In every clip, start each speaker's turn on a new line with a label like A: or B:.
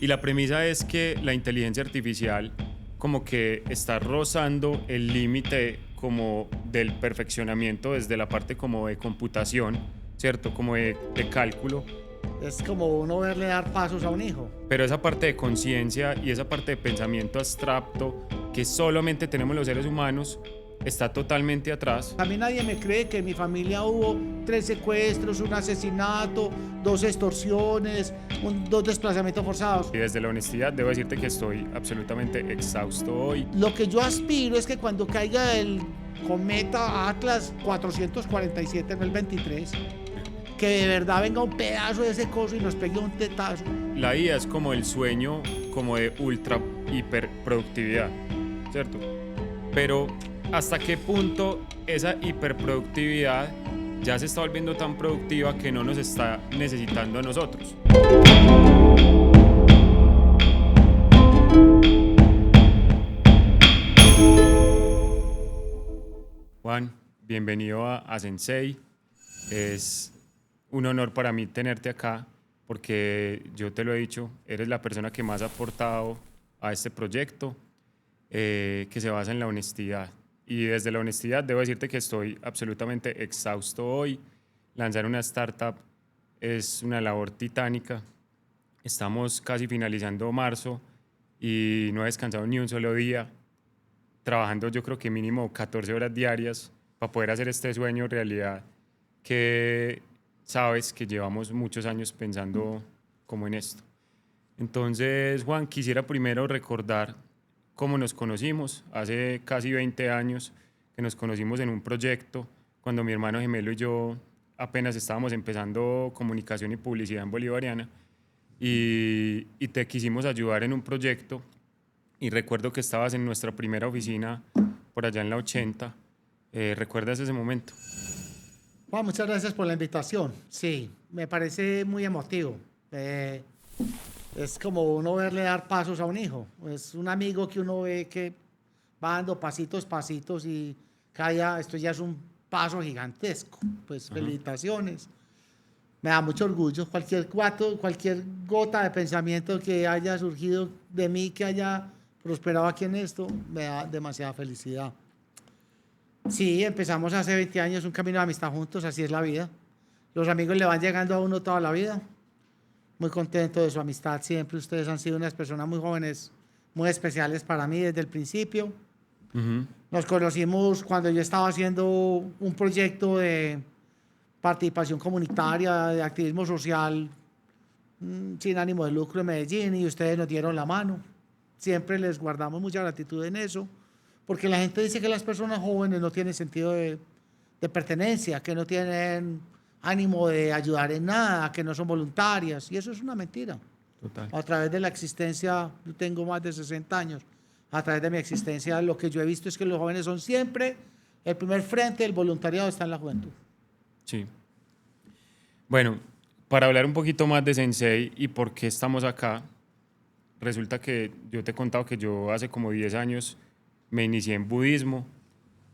A: Y la premisa es que la inteligencia artificial como que está rozando el límite como del perfeccionamiento desde la parte como de computación, ¿cierto? Como de cálculo.
B: Es como uno verle dar pasos a un hijo.
A: Pero esa parte de conciencia y esa parte de pensamiento abstracto que solamente tenemos los seres humanos está totalmente atrás.
B: A mí nadie me cree que en mi familia hubo 3 secuestros, un asesinato, 2 extorsiones, 2 desplazamientos forzados.
A: Y desde la honestidad debo decirte que estoy absolutamente exhausto hoy.
B: Lo que yo aspiro es que cuando caiga el cometa Atlas 447 en el 23, que de verdad venga un pedazo de ese coso y nos pegue un tetazo.
A: La IA es como el sueño como de ultra hiper productividad, ¿cierto? Pero ¿hasta qué punto esa hiperproductividad ya se está volviendo tan productiva que no nos está necesitando a nosotros? Juan, bienvenido a Sensei. Es un honor para mí tenerte acá porque yo te lo he dicho, eres la persona que más ha aportado a este proyecto que se basa en la honestidad. Y desde la honestidad debo decirte que estoy absolutamente exhausto hoy. Lanzar una startup es una labor titánica. Estamos casi finalizando marzo y no he descansado ni un solo día, trabajando yo creo que mínimo 14 horas diarias para poder hacer este sueño realidad que sabes que llevamos muchos años pensando como en esto. Entonces, Juan, quisiera primero recordar cómo nos conocimos. Hace casi 20 años que nos conocimos en un proyecto, cuando mi hermano gemelo y yo apenas estábamos empezando comunicación y publicidad en Bolivariana, y te quisimos ayudar en un proyecto. Y recuerdo que estabas en nuestra primera oficina por allá en la 80. ¿Recuerdas ese momento?
B: Juan, muchas gracias por la invitación. Sí, me parece muy emotivo. Es como uno verle dar pasos a un hijo. Es un amigo que uno ve que va dando pasitos, pasitos y esto ya es un paso gigantesco. Pues felicitaciones. Me da mucho orgullo. Cualquier gota de pensamiento que haya surgido de mí, que haya prosperado aquí en esto, me da demasiada felicidad. Sí, empezamos hace 20 años un camino de amistad juntos, así es la vida. Los amigos le van llegando a uno toda la vida. Muy contento de su amistad siempre. Ustedes han sido unas personas muy jóvenes, muy especiales para mí desde el principio. Nos conocimos cuando yo estaba haciendo un proyecto de participación comunitaria, de activismo social, sin ánimo de lucro en Medellín, y ustedes nos dieron la mano. Siempre les guardamos mucha gratitud en eso, porque la gente dice que las personas jóvenes no tienen sentido de pertenencia, que no tienen ánimo de ayudar en nada, que no son voluntarias, y eso es una mentira.
A: Total.
B: A través de la existencia, yo tengo más de 60 años, a través de mi existencia lo que yo he visto es que los jóvenes son siempre el primer frente del voluntariado, está en la juventud.
A: Sí. Bueno, para hablar un poquito más de Sensei y por qué estamos acá, resulta que yo te he contado que yo hace como 10 años me inicié en budismo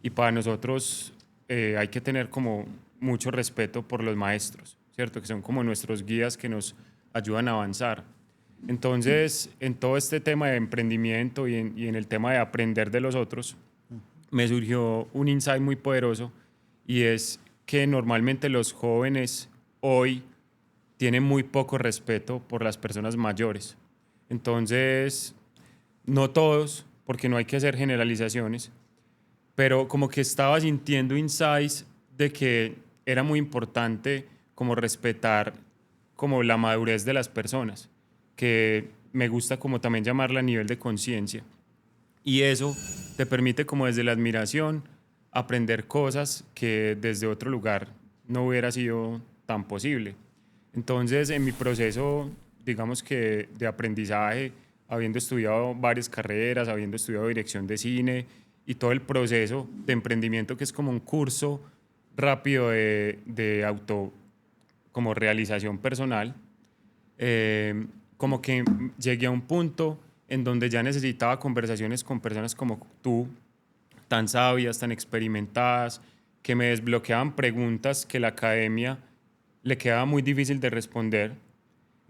A: y para nosotros hay que tener como mucho respeto por los maestros, ¿cierto? Que son como nuestros guías que nos ayudan a avanzar. Entonces, en todo este tema de emprendimiento y en el tema de aprender de los otros, me surgió un insight muy poderoso y es que normalmente los jóvenes hoy tienen muy poco respeto por las personas mayores. Entonces, no todos, porque no hay que hacer generalizaciones, pero como que estaba sintiendo insights de que era muy importante como respetar como la madurez de las personas, que me gusta como también llamarla a nivel de conciencia. Y eso te permite como desde la admiración aprender cosas que desde otro lugar no hubiera sido tan posible. Entonces, en mi proceso, digamos que de aprendizaje, habiendo estudiado varias carreras, habiendo estudiado dirección de cine y todo el proceso de emprendimiento que es como un curso rápido de auto, como realización personal, como que llegué a un punto en donde ya necesitaba conversaciones con personas como tú, tan sabias, tan experimentadas, que me desbloqueaban preguntas que la academia le quedaba muy difícil de responder.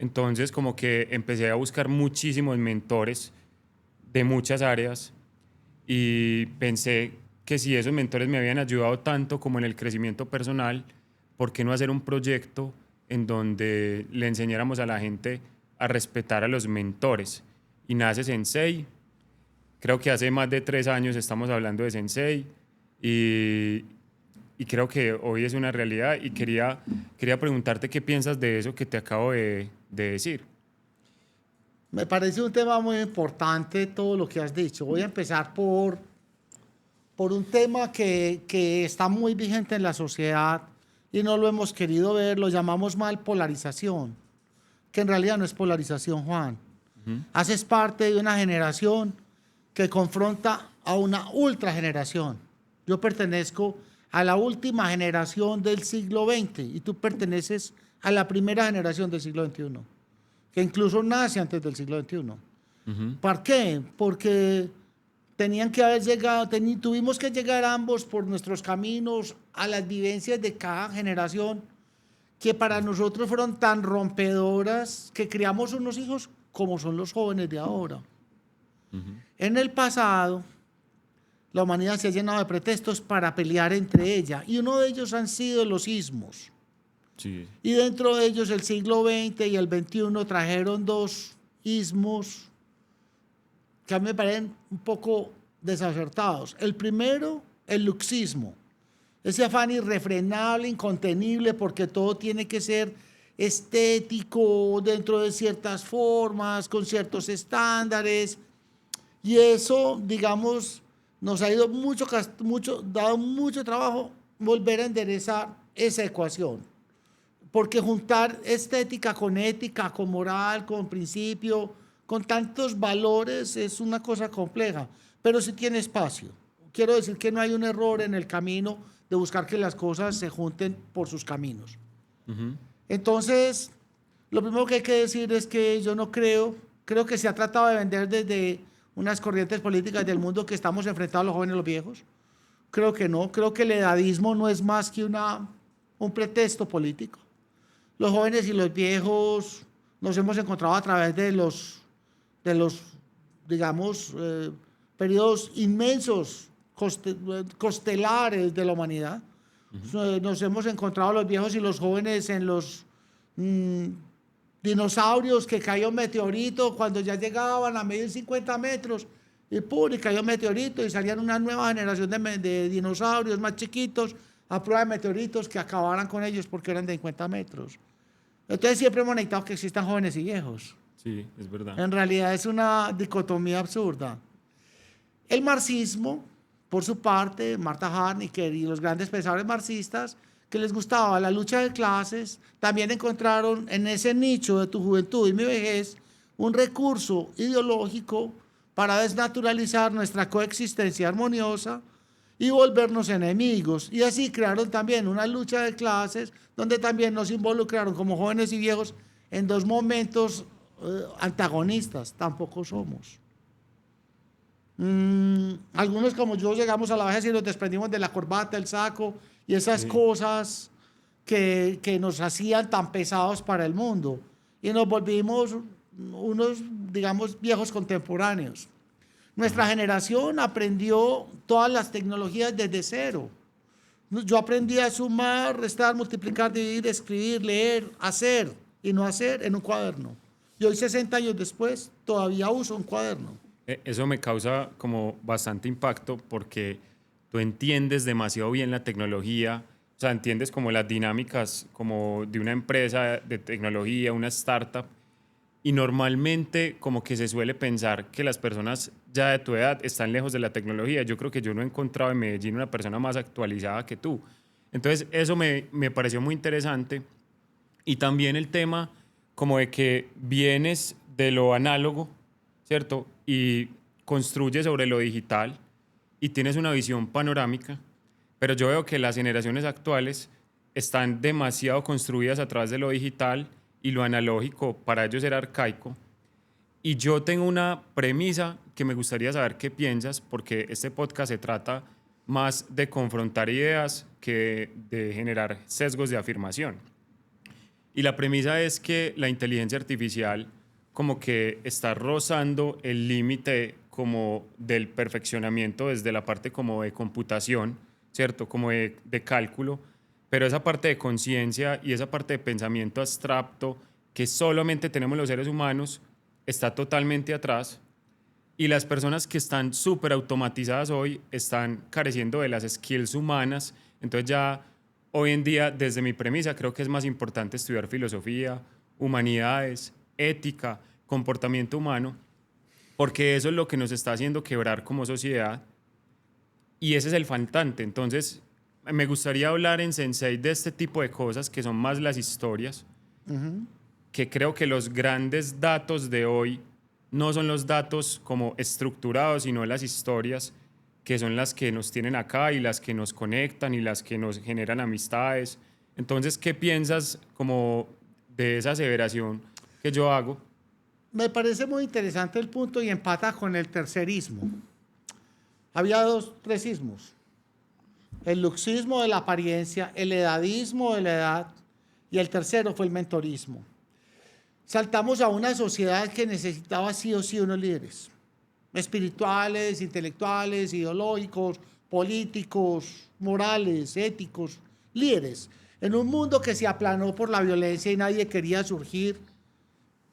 A: Entonces como que empecé a buscar muchísimos mentores de muchas áreas y pensé que si esos mentores me habían ayudado tanto como en el crecimiento personal, ¿por qué no hacer un proyecto en donde le enseñáramos a la gente a respetar a los mentores? Y nace Sensei. Creo que hace más de 3 años estamos hablando de Sensei y, y creo que hoy es una realidad y quería preguntarte qué piensas de eso que te acabo de decir.
B: Me parece un tema muy importante todo lo que has dicho. Voy a empezar por un tema que está muy vigente en la sociedad y no lo hemos querido ver, lo llamamos mal polarización, que en realidad no es polarización, Juan. Haces parte de una generación que confronta a una ultra generación. Yo pertenezco a la última generación del siglo XX y tú perteneces a la primera generación del siglo XXI, que incluso nace antes del siglo XXI. ¿Por qué? Porque tenían que haber llegado, tuvimos que llegar ambos por nuestros caminos a las vivencias de cada generación que para nosotros fueron tan rompedoras que criamos unos hijos como son los jóvenes de ahora. En el pasado, la humanidad se ha llenado de pretextos para pelear entre ella y uno de ellos han sido los ismos.
A: Sí.
B: Y dentro de ellos el siglo XX y el XXI trajeron dos ismos que a mí me parecen un poco desacertados. El primero, el luxismo. Ese afán irrefrenable, incontenible, porque todo tiene que ser estético, dentro de ciertas formas, con ciertos estándares. Y eso, digamos, nos ha ido dado mucho trabajo volver a enderezar esa ecuación. Porque juntar estética con ética, con moral, con principio, con tantos valores es una cosa compleja, pero sí tiene espacio. Quiero decir que no hay un error en el camino de buscar que las cosas se junten por sus caminos. Entonces, lo primero que hay que decir es que yo no creo que se ha tratado de vender desde unas corrientes políticas del mundo que estamos enfrentados los jóvenes y los viejos. Creo que no, creo que el edadismo no es más que un pretexto político. Los jóvenes y los viejos nos hemos encontrado a través de los digamos, periodos inmensos, costelares de la humanidad. Nos hemos encontrado los viejos y los jóvenes en los dinosaurios, que cayó un meteorito cuando ya llegaban a medir 50 metros y ¡pum! Y cayó un meteorito y salían una nueva generación de dinosaurios más chiquitos a prueba de meteoritos que acabaran con ellos porque eran de 50 metros. Entonces siempre hemos necesitado que existan jóvenes y viejos.
A: Sí, es verdad.
B: En realidad es una dicotomía absurda. El marxismo, por su parte, Martha Harnecker y los grandes pensadores marxistas, que les gustaba la lucha de clases, también encontraron en ese nicho de tu juventud y mi vejez un recurso ideológico para desnaturalizar nuestra coexistencia armoniosa y volvernos enemigos. Y así crearon también una lucha de clases donde también nos involucraron como jóvenes y viejos en dos momentos antagonistas. Tampoco somos. Algunos como yo llegamos a la vejez y nos desprendimos de la corbata, el saco y esas cosas que nos hacían tan pesados para el mundo. Y nos volvimos unos, digamos, viejos contemporáneos. Nuestra generación aprendió todas las tecnologías desde cero. Yo aprendí a sumar, restar, multiplicar, dividir, escribir, leer, hacer y no hacer en un cuaderno. Y hoy, 60 años después, todavía uso un cuaderno.
A: Eso me causa como bastante impacto porque tú entiendes demasiado bien la tecnología, o sea, entiendes como las dinámicas como de una empresa de tecnología, una startup, y normalmente como que se suele pensar que las personas ya de tu edad están lejos de la tecnología. Yo creo que yo no he encontrado en Medellín una persona más actualizada que tú. Entonces eso me pareció muy interesante. Y también el tema como de que vienes de lo análogo, ¿cierto? Y construyes sobre lo digital y tienes una visión panorámica, pero yo veo que las generaciones actuales están demasiado construidas a través de lo digital y lo analógico para ellos era arcaico. Y yo tengo una premisa que me gustaría saber qué piensas, porque este podcast se trata más de confrontar ideas que de generar sesgos de afirmación. Y la premisa es que la inteligencia artificial como que está rozando el límite como del perfeccionamiento desde la parte como de computación, ¿cierto? Como de cálculo, pero esa parte de conciencia y esa parte de pensamiento abstracto que solamente tenemos los seres humanos está totalmente atrás y las personas que están súper automatizadas hoy están careciendo de las skills humanas. Entonces ya hoy en día, desde mi premisa, creo que es más importante estudiar filosofía, humanidades, ética, comportamiento humano, porque eso es lo que nos está haciendo quebrar como sociedad y ese es el faltante. Entonces, me gustaría hablar en Sensei de este tipo de cosas que son más las historias, que creo que los grandes datos de hoy no son los datos como estructurados, sino las historias que son las que nos tienen acá y las que nos conectan y las que nos generan amistades. Entonces, ¿qué piensas como de esa aseveración que yo hago?
B: Me parece muy interesante el punto y empata con el tercerismo. Había tres ismos. El luxismo de la apariencia, el edadismo de la edad y el tercero fue el mentorismo. Saltamos a una sociedad que necesitaba sí o sí unos líderes espirituales, intelectuales, ideológicos, políticos, morales, éticos, líderes. En un mundo que se aplanó por la violencia y nadie quería surgir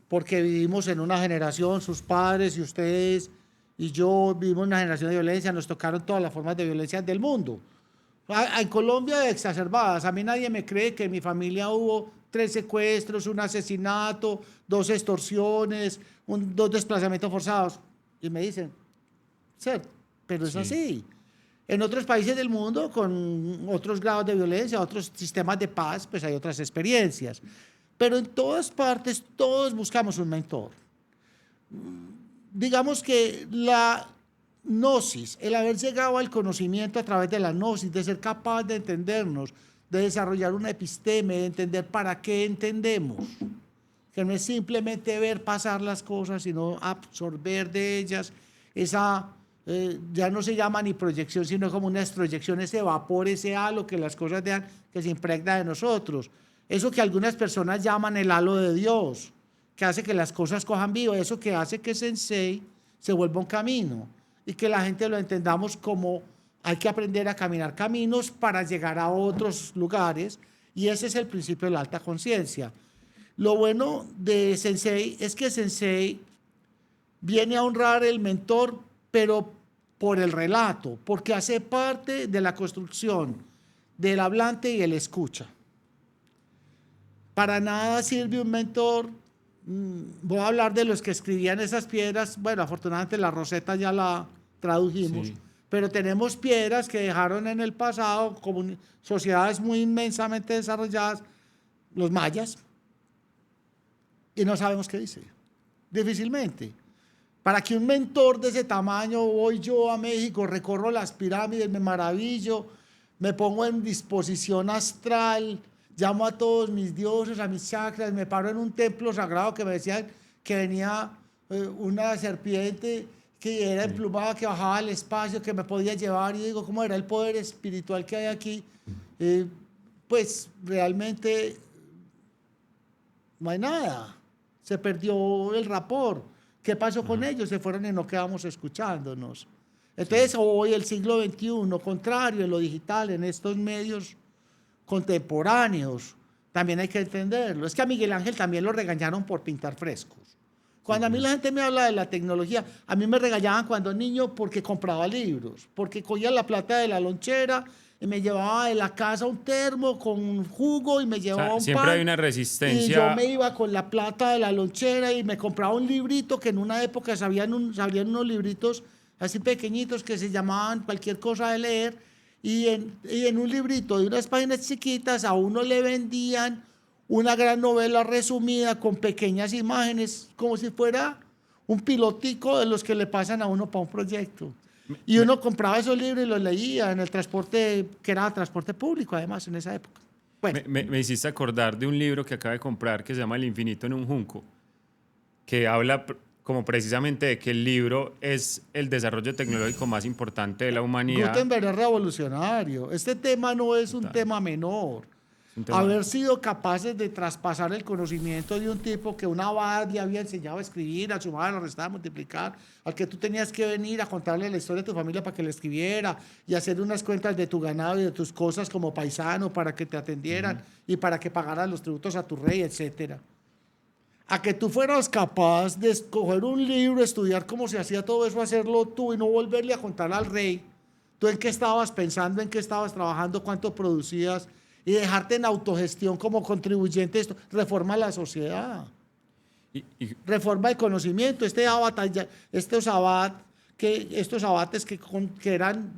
B: porque vivimos en una generación, sus padres y ustedes y yo vivimos en una generación de violencia, nos tocaron todas las formas de violencia del mundo. En Colombia exacerbadas, a mí nadie me cree que en mi familia hubo 3 secuestros, un asesinato, 2 extorsiones, 2 desplazamientos forzados. Y me dicen, cierto, pero es así. En otros países del mundo, con otros grados de violencia, otros sistemas de paz, pues hay otras experiencias. Pero en todas partes, todos buscamos un mentor. Digamos que la gnosis, el haber llegado al conocimiento a través de la gnosis, de ser capaz de entendernos, de desarrollar una episteme, de entender para qué entendemos, que no es simplemente ver pasar las cosas, sino absorber de ellas, esa ya no se llama ni proyección, sino como una extroyección, ese vapor, ese halo que las cosas dejan, que se impregna de nosotros. Eso que algunas personas llaman el halo de Dios, que hace que las cosas cojan vivo, eso que hace que Sensei se vuelva un camino y que la gente lo entendamos como hay que aprender a caminar caminos para llegar a otros lugares, y ese es el principio de la alta conciencia. Lo bueno de Sensei es que Sensei viene a honrar el mentor, pero por el relato, porque hace parte de la construcción del hablante y el escucha. Para nada sirve un mentor. Voy a hablar de los que escribían esas piedras. Bueno, afortunadamente la Rosetta ya la tradujimos, pero tenemos piedras que dejaron en el pasado como sociedades muy inmensamente desarrolladas, los mayas, y no sabemos qué dice. Difícilmente. Para que un mentor de ese tamaño, voy yo a México, recorro las pirámides, me maravillo, me pongo en disposición astral, llamo a todos mis dioses, a mis chakras, me paro en un templo sagrado que me decían que venía una serpiente que era emplumada, que bajaba al espacio, que me podía llevar, y digo, ¿cómo era el poder espiritual que hay aquí? Pues realmente no hay nada, se perdió el rapport. ¿Qué pasó con ellos? Se fueron y no quedamos escuchándonos. Entonces hoy el siglo XXI, contrario en lo digital, en estos medios contemporáneos, también hay que entenderlo. Es que a Miguel Ángel también lo regañaron por pintar frescos. Cuando a mí la gente me habla de la tecnología, a mí me regañaban cuando niño porque compraba libros, porque cogía la plata de la lonchera y me llevaba de la casa un termo con un jugo y me llevaba un
A: siempre
B: pan.
A: hay una resistencia.
B: Y yo me iba con la plata de la lonchera y me compraba un librito que en una época salían unos libritos así pequeñitos que se llamaban cualquier cosa de leer. Y en un librito de unas páginas chiquitas a uno le vendían una gran novela resumida con pequeñas imágenes, como si fuera un pilotico de los que le pasan a uno para un proyecto. Y uno compraba esos libros y los leía en el transporte, que era transporte público además en esa época. Bueno.
A: Me hiciste acordar de un libro que acabo de comprar que se llama El infinito en un junco, que habla como precisamente de que el libro es el desarrollo tecnológico más importante de la humanidad.
B: Gutenberg es revolucionario. Este tema no es un tema menor.
A: un tema.
B: Haber sido capaces de traspasar el conocimiento de un tipo que una abad le había enseñado a escribir, a sumar, a restar, a multiplicar, al que tú tenías que venir a contarle la historia de tu familia para que le escribiera y hacer unas cuentas de tu ganado y de tus cosas como paisano para que te atendieran y para que pagaras los tributos a tu rey, etcétera. A que tú fueras capaz de escoger un libro, estudiar cómo se hacía todo eso, hacerlo tú y no volverle a contar al rey. Tú en qué estabas pensando, en qué estabas trabajando, cuánto producías y dejarte en autogestión como contribuyente. Esto reforma la sociedad, reforma el conocimiento. Estos abates que eran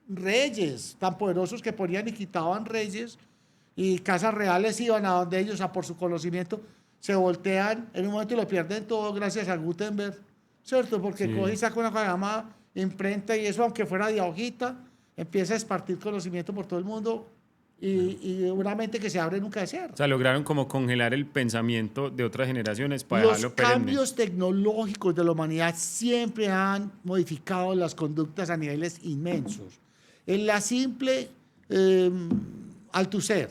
B: reyes tan poderosos que ponían y quitaban reyes y casas reales iban a donde ellos a por su conocimiento, se voltean en un momento y lo pierden todo gracias a Gutenberg, ¿cierto? Porque coge y saca una cosa llamada imprenta y eso, aunque fuera de hojita, empieza a esparcir conocimiento por todo el mundo y una mente que se abre nunca de cierra.
A: O sea, lograron como congelar el pensamiento de otras generaciones para
B: Los
A: dejarlo perenne.
B: cambios tecnológicos de la humanidad siempre han modificado las conductas a niveles inmensos. En la simple Althusser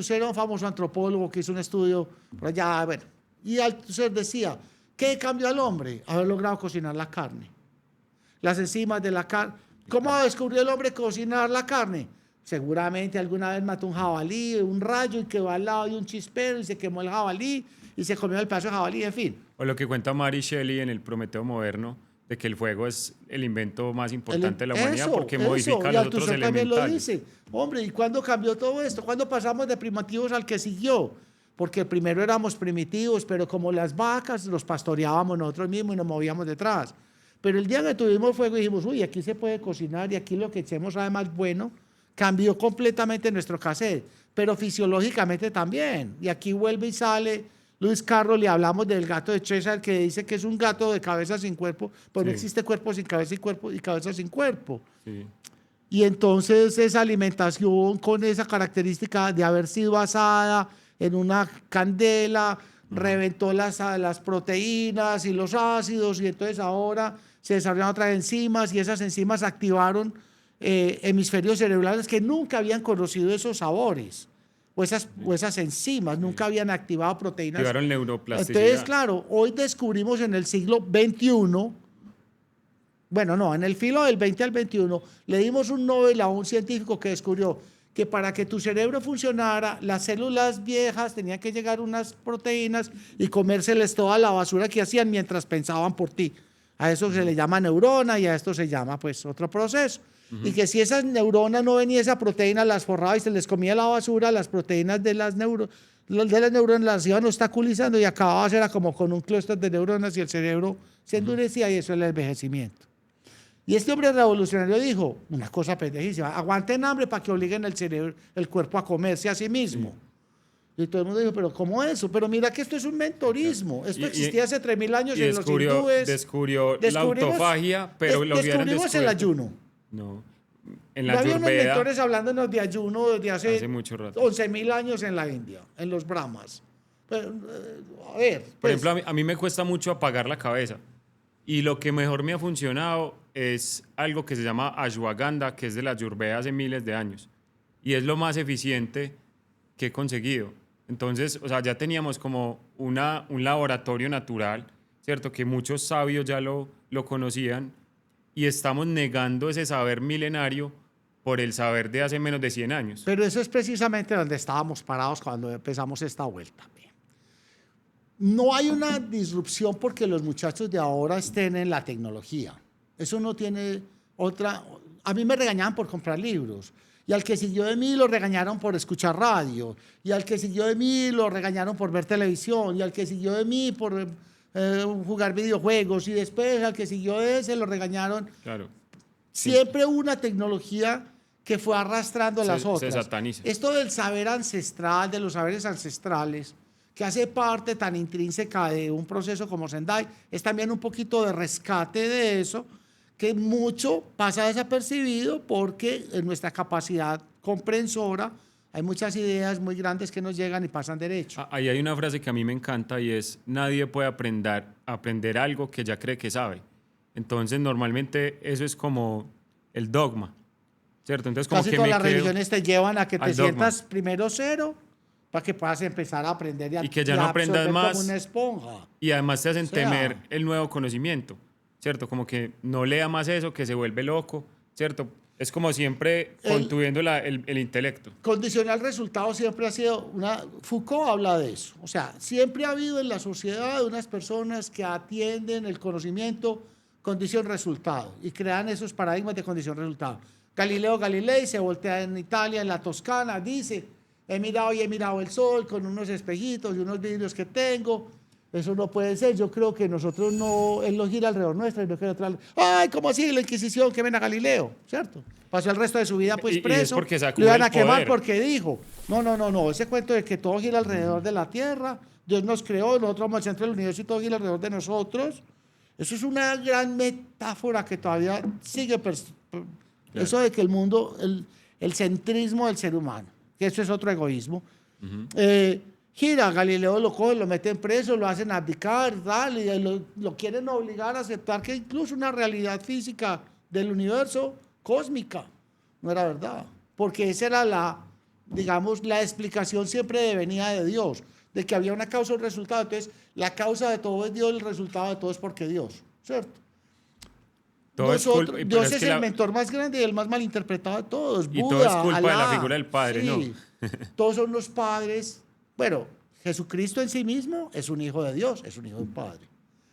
B: era un famoso antropólogo que hizo un estudio por allá, bueno, y Althusser decía, ¿qué cambió al hombre? Haber logrado cocinar la carne. Las enzimas de la carne. ¿Cómo descubrió el hombre cocinar la carne? Seguramente alguna vez mató un jabalí, un rayo y quedó al lado de un chispero y se quemó el jabalí y se comió el pedazo de jabalí, en fin.
A: O lo que cuenta Mary Shelley en el Prometeo moderno, de que el fuego es el invento más importante de la humanidad porque modifica los otros
B: también
A: elementales.
B: lo dice. Hombre, ¿y cuándo cambió todo esto? ¿Cuándo pasamos de primitivos al que siguió? Porque primero éramos primitivos, pero como las vacas los pastoreábamos nosotros mismos y nos movíamos detrás. Pero el día que tuvimos fuego dijimos, uy, aquí se puede cocinar y aquí lo que echemos además bueno, cambió completamente nuestro cassette, pero fisiológicamente también. Y aquí vuelve y sale Luis Carro, le hablamos del gato de César, que dice que es un gato de cabeza sin cuerpo, pues no existe cuerpo sin cabeza y cabeza sin cuerpo. Sí. Y entonces esa alimentación con esa característica de haber sido asada en una candela, reventó las proteínas y los ácidos, y entonces ahora se desarrollaron otras enzimas y esas enzimas activaron hemisferios cerebrales que nunca habían conocido esos sabores o esas enzimas, nunca habían activado proteínas.
A: Activaron neuroplasticidad.
B: Entonces, claro, hoy descubrimos en el siglo XXI, bueno, no, en el filo del 20 al 21, le dimos un Nobel a un científico que descubrió que para que tu cerebro funcionara, las células viejas tenían que llegar unas proteínas y comérseles toda la basura que hacían mientras pensaban por ti. A eso se le llama neurona y a esto se llama pues otro proceso. Y que si esas neuronas no venía esa proteína, las forraba y se les comía la basura, las proteínas de las neuronas las iban obstaculizando y acababa era como con un clúster de neuronas y el cerebro se endurecía y eso es el envejecimiento. Y este hombre revolucionario dijo una cosa pendejísima: aguanten hambre para que obliguen el cuerpo a comerse a sí mismo. Y todo el mundo dijo, pero ¿cómo eso? Pero mira que esto es un mentorismo. Esto existía hace 3.000 años en los hindúes.
A: Descubrió la autofagia, pero lo hubieran
B: descubrimos el ayuno.
A: No, en la
B: no había
A: Ayurveda,
B: unos mentores hablándonos de ayuno desde hace
A: mucho rato.
B: 11.000 años en la India, en los brahmas. Pero, a ver,
A: Por
B: pues,
A: ejemplo, a mí me cuesta mucho apagar la cabeza. Y lo que mejor me ha funcionado es algo que se llama ashwagandha, que es de la Ayurveda hace miles de años. Y es lo más eficiente que he conseguido. Entonces, o sea, ya teníamos como un laboratorio natural, ¿cierto? Que muchos sabios ya lo conocían y estamos negando ese saber milenario por el saber de hace menos de 100 años.
B: Pero eso es precisamente donde estábamos parados cuando empezamos esta vuelta. No hay una disrupción porque los muchachos de ahora estén en la tecnología. Eso no tiene otra... A mí me regañaban por comprar libros. Y al que siguió de mí lo regañaron por escuchar radio. Y al que siguió de mí lo regañaron por ver televisión. Y al que siguió de mí por jugar videojuegos. Y después al que siguió de ese lo regañaron.
A: Claro.
B: Siempre hubo una tecnología que fue arrastrando a las otras.
A: Se sataniza.
B: Esto del saber ancestral, de los saberes ancestrales, que hace parte tan intrínseca de un proceso como Sendai, es también un poquito de rescate de eso, que mucho pasa desapercibido porque en nuestra capacidad comprensora hay muchas ideas muy grandes que nos llegan y pasan derecho.
A: Ahí hay una frase que a mí me encanta y es: nadie puede aprender algo que ya cree que sabe. Entonces, normalmente eso es como el dogma, ¿cierto? Entonces, como
B: casi
A: que
B: todas las religiones te llevan a que te
A: sientas
B: primero cero para que puedas empezar a aprender
A: Y que ya no aprendas
B: absorber
A: más.
B: como una esponja.
A: Y además te hacen
B: O sea,
A: temer el nuevo conocimiento, ¿cierto? Como que no lea más eso, que se vuelve loco, ¿cierto? Es como siempre contuviendo el intelecto.
B: condicionar resultados siempre ha sido Foucault habla de eso. O sea, siempre ha habido en la sociedad unas personas que atienden el conocimiento condición-resultado y crean esos paradigmas de condición-resultado. Galileo Galilei se voltea en Italia, en la Toscana, dice, he mirado y he mirado el sol con unos espejitos y unos vidrios que tengo. Eso no puede ser. Yo creo que nosotros no, él no gira alrededor nuestro y no quiere atrás. Ay, ¿cómo así? La Inquisición, que ven a Galileo, ¿cierto? Pasó el resto de su vida pues
A: Y es
B: preso.
A: porque
B: Lo
A: sacude
B: iban a
A: el
B: quemar
A: poder.
B: porque dijo. No. Ese cuento de que todo gira alrededor de la Tierra, Dios nos creó, nosotros somos el centro del universo y todo gira alrededor de nosotros. Eso es una gran metáfora que todavía sigue. Eso de que el mundo, el centrismo del ser humano, que eso es otro egoísmo. Gira, Galileo lo cogen, lo meten preso, lo hacen abdicar, tal, y lo quieren obligar a aceptar que incluso una realidad física del universo cósmica no era verdad, porque esa era digamos, la explicación siempre venía de Dios, de que había una causa y un resultado. Entonces, la causa de todo es Dios, el resultado de todo es porque Dios, ¿cierto?
A: Todo es culpa, pero
B: Dios
A: es
B: es
A: que
B: el mentor más grande y el más malinterpretado de todos.
A: y
B: Buda,
A: todo es culpa de la
B: Alá,
A: figura del padre,
B: sí,
A: ¿no?
B: todos son los padres. Bueno, Jesucristo en sí mismo es un hijo de Dios, es un hijo del Padre.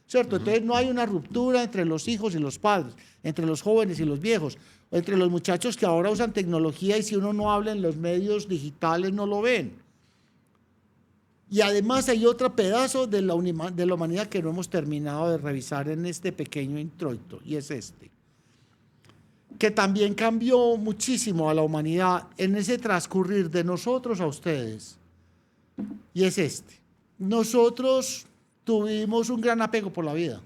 B: ¿Cierto? Entonces no hay una ruptura entre los hijos y los padres, entre los jóvenes y los viejos, o entre los muchachos que ahora usan tecnología y si uno no habla en los medios digitales no lo ven. Y además hay otro pedazo de la humanidad que no hemos terminado de revisar en este pequeño introito, y es este, que también cambió muchísimo a la humanidad en ese transcurrir de nosotros a ustedes, y es este. Nosotros tuvimos un gran apego por la vida.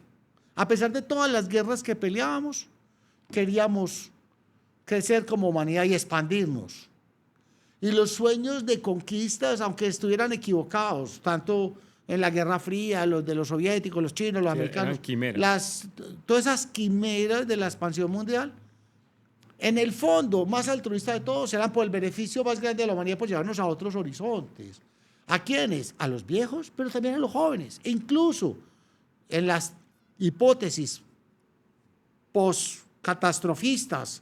B: A pesar de todas las guerras que peleábamos, queríamos crecer como humanidad y expandirnos. Y los sueños de conquistas, aunque estuvieran equivocados, tanto en la Guerra Fría, los de los soviéticos, los chinos, los americanos,
A: eran quimeras.
B: todas esas quimeras de la expansión mundial, en el fondo, más altruista de todos, eran por el beneficio más grande de la humanidad, por llevarnos a otros horizontes. ¿A quiénes? A los viejos, pero también a los jóvenes. E incluso en las hipótesis post-catastrofistas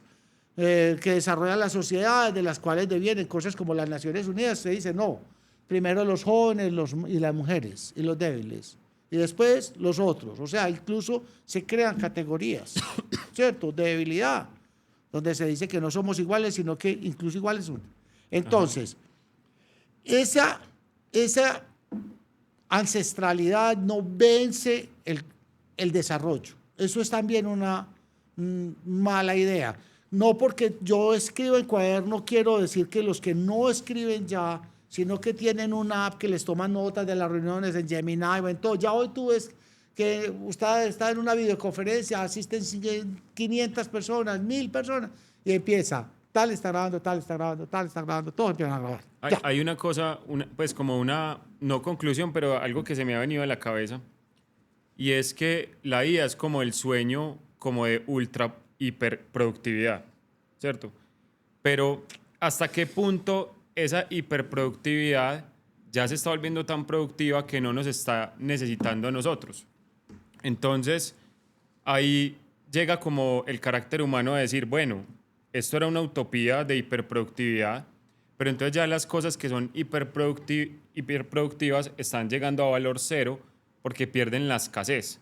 B: que desarrollan las sociedades, de las cuales devienen cosas como las Naciones Unidas, se dice no, primero los jóvenes y las mujeres y los débiles, y después los otros. O sea, incluso se crean categorías, ¿cierto?, de debilidad, donde se dice que no somos iguales, sino que incluso iguales son. Entonces, esa ancestralidad no vence el desarrollo. Eso es también una mala idea. No porque yo escribo en cuaderno quiero decir que los que no escriben ya, sino que tienen una app que les toma notas de las reuniones en Gemini o en todo. Ya hoy tú ves que usted está en una videoconferencia, asisten 500 personas, 1000 personas, y empieza, tal está grabando, tal está grabando, tal está grabando, todos empiezan a grabar.
A: Hay una cosa, pues como una, no conclusión, pero algo que se me ha venido a la cabeza, y es que la IA es como el sueño como de ultra hiperproductividad, ¿cierto? Pero ¿hasta qué punto esa hiperproductividad ya se está volviendo tan productiva que no nos está necesitando a nosotros? Entonces, ahí llega como el carácter humano a decir, bueno, esto era una utopía de hiperproductividad, pero entonces ya las cosas que son hiperproductivas están llegando a valor cero porque pierden la escasez.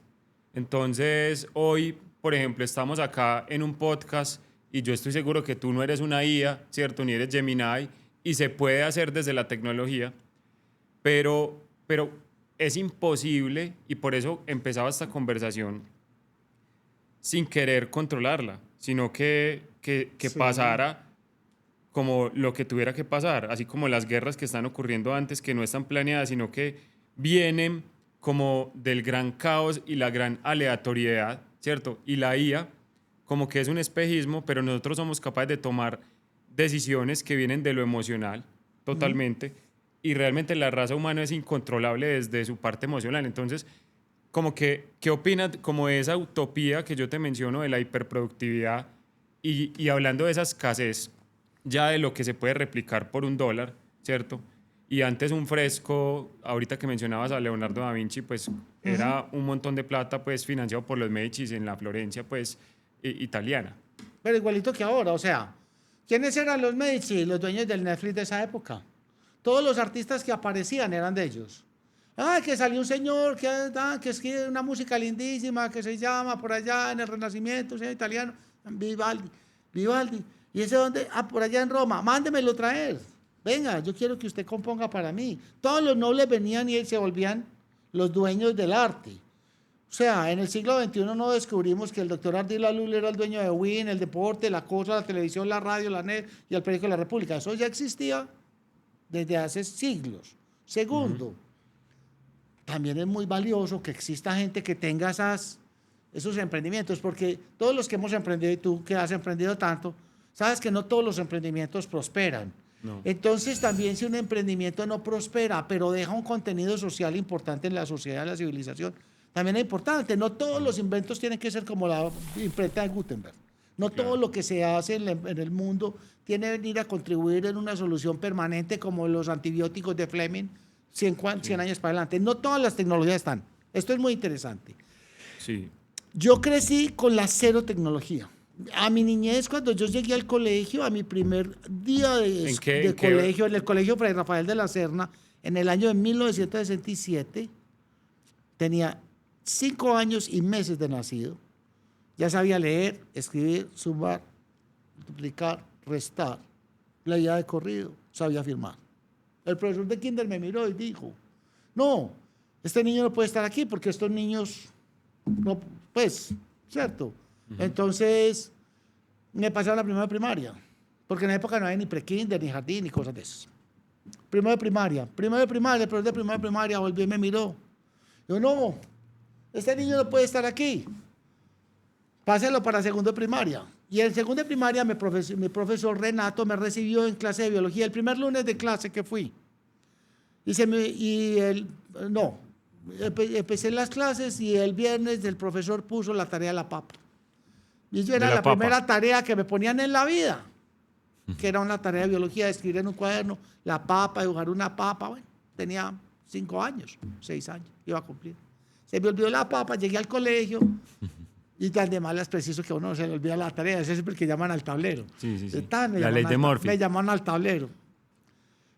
A: Entonces, hoy, por ejemplo, estamos acá en un podcast y yo estoy seguro que tú no eres una IA, ¿cierto? Ni eres Gemini, y se puede hacer desde la tecnología, pero es imposible, y por eso empezaba esta conversación, sin querer controlarla, sino que
B: Sí.
A: pasara como lo que tuviera que pasar, así como las guerras que están ocurriendo antes, que no están planeadas, sino que vienen como del gran caos y la gran aleatoriedad, ¿cierto? Y la IA como que es un espejismo, pero nosotros somos capaces de tomar decisiones que vienen de lo emocional totalmente, y realmente la raza humana es incontrolable desde su parte emocional. Entonces, como que, ¿qué opinas como de esa utopía que yo te menciono de la hiperproductividad y hablando de esa escasez ya de lo que se puede replicar por $1, ¿cierto? Y antes un fresco, ahorita que mencionabas a Leonardo da Vinci, pues era un montón de plata pues financiado por los Medicis en la Florencia pues italiana.
B: Pero igualito que ahora, o sea, ¿quiénes eran los Medici? Los dueños del Netflix de esa época. Todos los artistas que aparecían eran de ellos. Que salió un señor que escribe una música lindísima que se llama por allá en el Renacimiento, un señor italiano, Vivaldi. Vivaldi. ¿Y ese dónde? Por allá en Roma. Mándemelo traer. Venga, yo quiero que usted componga para mí. Todos los nobles venían y se volvían los dueños del arte. O sea, en el siglo XXI no descubrimos que el doctor Ardila Lul era el dueño de Win, el deporte, la cosa, la televisión, la radio, la net y el periódico de la República. Eso ya existía desde hace siglos. Segundo, también es muy valioso que exista gente que tenga esos emprendimientos, porque todos los que hemos emprendido, y tú que has emprendido tanto, sabes que no todos los emprendimientos prosperan.
A: No.
B: Entonces también si un emprendimiento no prospera, pero deja un contenido social importante en la sociedad, en la civilización, también es importante. No todos los inventos tienen que ser como la imprenta de Gutenberg. No todo lo que se hace en el mundo tiene que venir a contribuir en una solución permanente como los antibióticos de Fleming 100 años para adelante. No todas las tecnologías están. Esto es muy interesante.
A: Sí.
B: Yo crecí con la cero tecnología. A mi niñez, cuando yo llegué al colegio, a mi primer día de colegio, en el colegio Fray Rafael de la Serna, en el año de 1967, tenía 5 años y meses de nacido. Ya sabía leer, escribir, sumar, multiplicar, restar. Leía de corrido, sabía firmar. El profesor de kinder me miró y dijo, no, este niño no puede estar aquí porque estos niños, no, pues, ¿cierto? Entonces, me pasé a la primera de primaria, porque en la época no había ni pre-kinder, ni jardín, ni cosas de esas. Primero de primaria, el profesor de primera de primaria volvió y me miró. Yo, no, este niño no puede estar aquí. Páselo para segundo de primaria. Y en segundo de primaria mi profesor Renato me recibió en clase de biología, el primer lunes de clase que fui. Empecé las clases y el viernes el profesor puso la tarea de la papa. Y yo era la primera tarea que me ponían en la vida, que era una tarea de biología, de escribir en un cuaderno, la papa, dibujar una papa. Bueno, tenía 5 años, 6 años, iba a cumplir. Se me olvidó la papa, llegué al colegio y tan de malas preciso que a uno se le olvida la tarea, ese es el que llaman al tablero.
A: Sí.
B: La ley de Murphy. Me llamaron al tablero.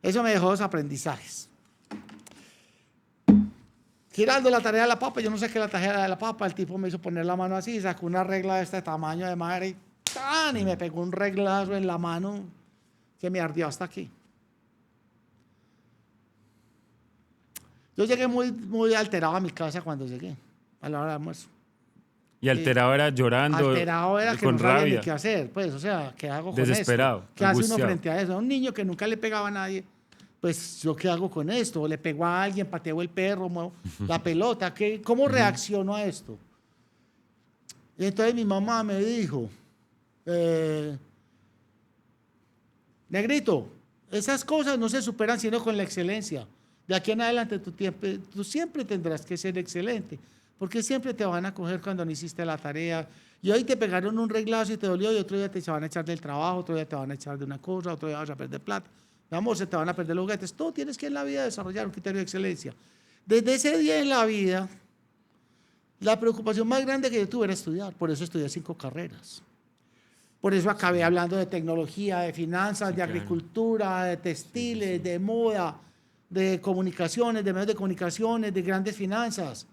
B: Eso me dejó 2 aprendizajes. Girando la tarea de la papa, yo no sé qué es la tarea de la papa, el tipo me hizo poner la mano así, sacó una regla de este tamaño de madre y me pegó un reglazo en la mano que me ardió hasta aquí. Yo llegué muy alterado a mi casa cuando llegué, a la hora de almuerzo.
A: Y alterado era llorando,
B: alterado era que
A: con
B: no sabía
A: rabia,
B: ni qué hacer, pues, o sea, ¿qué hago con
A: desesperado,
B: esto? ¿Qué hace uno
A: angustiado
B: frente a eso? Un niño que nunca le pegaba a nadie, pues, ¿yo qué hago con esto? Le pegó a alguien, pateó el perro, la pelota, ¿cómo reacciono a esto? Y entonces mi mamá me dijo, negrito, esas cosas no se superan sino con la excelencia. De aquí en adelante tú siempre tendrás que ser excelente, porque siempre te van a coger cuando no hiciste la tarea. Y hoy te pegaron un reglazo y te dolió, y otro día te van a echar del trabajo, otro día te van a echar de una cosa, otro día vas a perder plata. Vamos, se te van a perder los juguetes. Tú tienes que en la vida desarrollar un criterio de excelencia. Desde ese día en la vida, la preocupación más grande que yo tuve era estudiar. Por eso estudié 5 carreras. Por eso acabé hablando de tecnología, de finanzas, de agricultura, de textiles, de moda, de comunicaciones, de medios de comunicaciones, de grandes finanzas.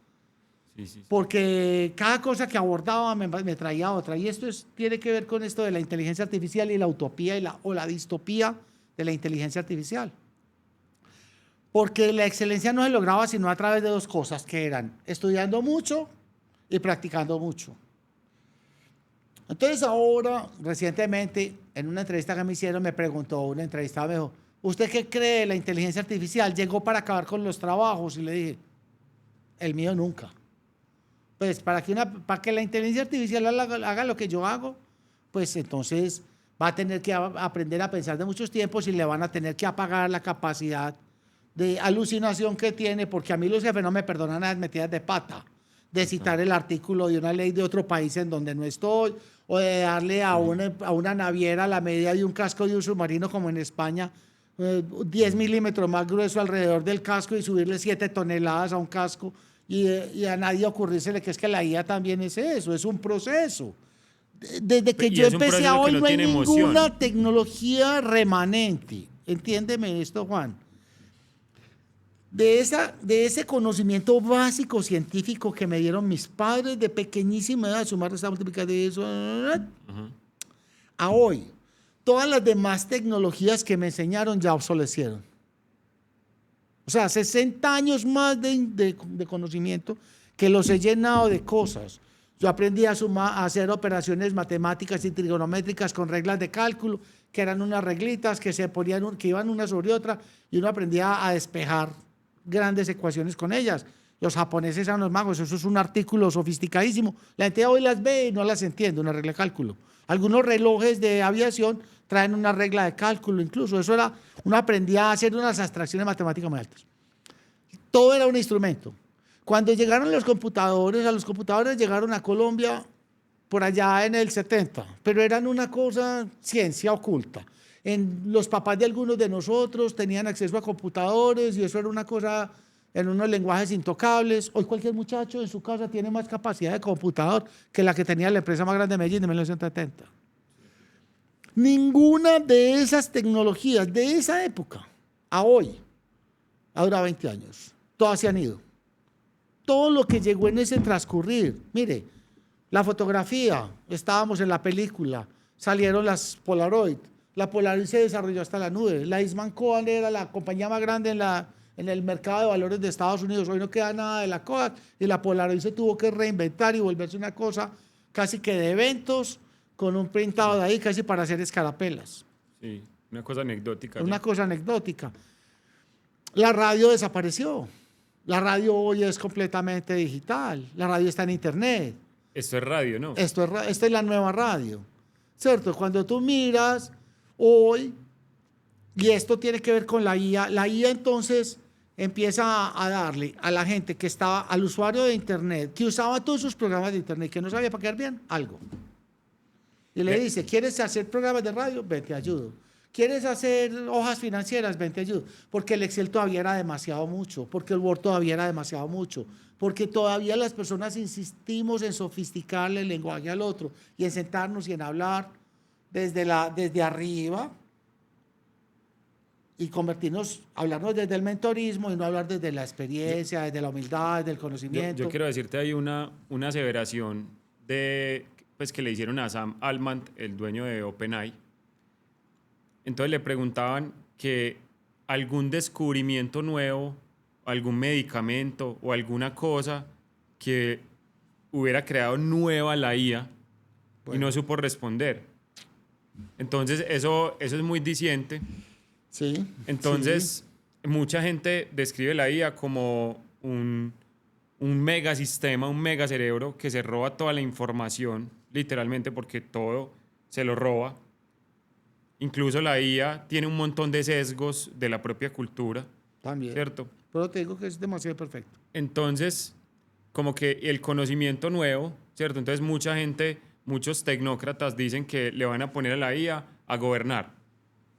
B: Sí. Porque cada cosa que abordaba me traía otra. Y esto tiene que ver con esto de la inteligencia artificial y la utopía o la distopía de la inteligencia artificial. Porque la excelencia no se lograba sino a través de 2 cosas, que eran estudiando mucho y practicando mucho. Entonces ahora, recientemente, en una entrevista que me hicieron, me preguntó una entrevistada, me dijo, ¿usted qué cree de la inteligencia artificial? ¿Llegó para acabar con los trabajos? Y le dije, el mío nunca. Pues para que la inteligencia artificial haga lo que yo hago, pues entonces va a tener que aprender a pensar de muchos tiempos y le van a tener que apagar la capacidad de alucinación que tiene, porque a mí los jefes no me perdonan las metidas de pata, de citar el artículo de una ley de otro país en donde no estoy, o de darle a una naviera la medida de un casco de un submarino como en España. 10 milímetros más grueso alrededor del casco y subirle 7 toneladas a un casco y a nadie ocurrírsele que es que la IA también es eso, es un proceso. Desde que
A: Y
B: yo
A: es un
B: empecé a
A: proceso que
B: hoy
A: no
B: no hay
A: tiene
B: ninguna
A: emoción.
B: tecnología remanente. Entiéndeme esto, Juan. De ese conocimiento básico científico que me dieron mis padres de pequeñísima edad, sumar, restar, multiplicar de eso, a hoy, todas las demás tecnologías que me enseñaron ya obsolecieron. O sea, 60 años más de conocimiento que los he llenado de cosas. Yo aprendí a sumar, a hacer operaciones matemáticas y trigonométricas con reglas de cálculo, que eran unas reglitas que se ponían, que iban una sobre otra, y uno aprendía a despejar grandes ecuaciones con ellas. Los japoneses eran los magos, eso es un artículo sofisticadísimo. La gente hoy las ve y no las entiende, una regla de cálculo. Algunos relojes de aviación traen una regla de cálculo, incluso eso era, uno aprendía a hacer unas abstracciones matemáticas muy altas. Todo era un instrumento. Cuando llegaron los computadores, a los computadores llegaron a Colombia por allá en el 70, pero eran una cosa, ciencia oculta. Los papás de algunos de nosotros tenían acceso a computadores y eso era una cosa en unos lenguajes intocables. Hoy cualquier muchacho en su casa tiene más capacidad de computador que la que tenía la empresa más grande de Medellín de 1970. Ninguna de esas tecnologías de esa época a hoy ha durado 20 años. Todas se han ido. Todo lo que llegó en ese transcurrir, mire, la fotografía, estábamos en la película, salieron las Polaroid, la Polaroid se desarrolló hasta la nube, la Eastman Kodak era la compañía más grande en el mercado de valores de Estados Unidos, hoy no queda nada de la Kodak y la Polaroid se tuvo que reinventar y volverse una cosa casi que de eventos con un printado de ahí casi para hacer escarapelas.
A: Sí, una cosa anecdótica.
B: Una
A: Ya.
B: cosa anecdótica. La radio desapareció. La radio hoy es completamente digital. La radio está en internet.
A: Esto es radio, ¿no?
B: Esta es la nueva radio. ¿Cierto? Cuando tú miras hoy, y esto tiene que ver con la IA entonces empieza a darle a la gente que estaba, al usuario de internet, que usaba todos sus programas de internet, que no sabía para quedar bien, algo. Y le dice, ¿quieres hacer programas de radio? Ven, te ayudo. ¿Quieres hacer hojas financieras? Ven, te ayudo. Porque el Excel todavía era demasiado mucho, porque el Word todavía era demasiado mucho, porque todavía las personas insistimos en sofisticarle el lenguaje al otro y en sentarnos y en hablar desde arriba y hablarnos desde el mentorismo y no hablar desde la experiencia, desde la humildad, desde el conocimiento.
A: Yo quiero decirte ahí una aseveración pues, que le hicieron a Sam Altman, el dueño de OpenAI. Entonces le preguntaban que algún descubrimiento nuevo, algún medicamento o alguna cosa que hubiera creado nueva la IA y no supo responder. Entonces eso es muy diciente.
B: Sí.
A: Entonces mucha gente describe la IA como un megasistema, un megacerebro que se roba toda la información, literalmente porque todo se lo roba. Incluso la IA tiene un montón de sesgos de la propia cultura.
B: También.
A: ¿Cierto?
B: Pero te digo que es demasiado perfecto.
A: Entonces, como que el conocimiento nuevo, ¿cierto? Entonces mucha gente, muchos tecnócratas dicen que le van a poner a la IA a gobernar,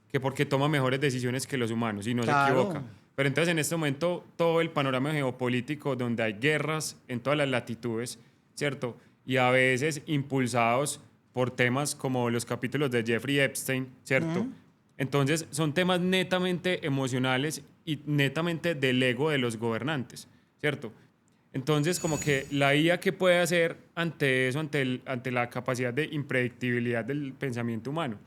A: que porque toma mejores decisiones que los humanos y no se equivoca. Pero entonces en este momento todo el panorama geopolítico donde hay guerras en todas las latitudes, ¿cierto? Y a veces impulsados por temas como los capítulos de Jeffrey Epstein, ¿cierto? Entonces son temas netamente emocionales y netamente del ego de los gobernantes, ¿cierto? Entonces como que la IA, ¿qué puede hacer ante eso, ante la capacidad de impredictibilidad del pensamiento humano?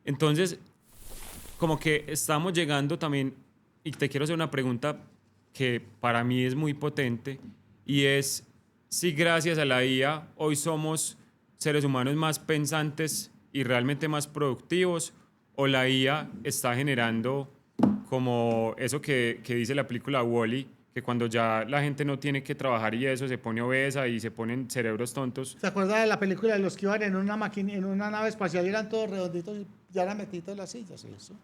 A: Entonces, como que estamos llegando también, y te quiero hacer una pregunta que para mí es muy potente, y es si gracias a la IA hoy somos seres humanos más pensantes y realmente más productivos, o la IA está generando como eso que dice la película Wall-E, que cuando ya la gente no tiene que trabajar y eso se pone obesa y se ponen cerebros tontos.
B: ¿Se acuerda de la película de los que iban en una máquina, en una nave espacial y eran todos redonditos y ya eran metidos en las sillas y eso?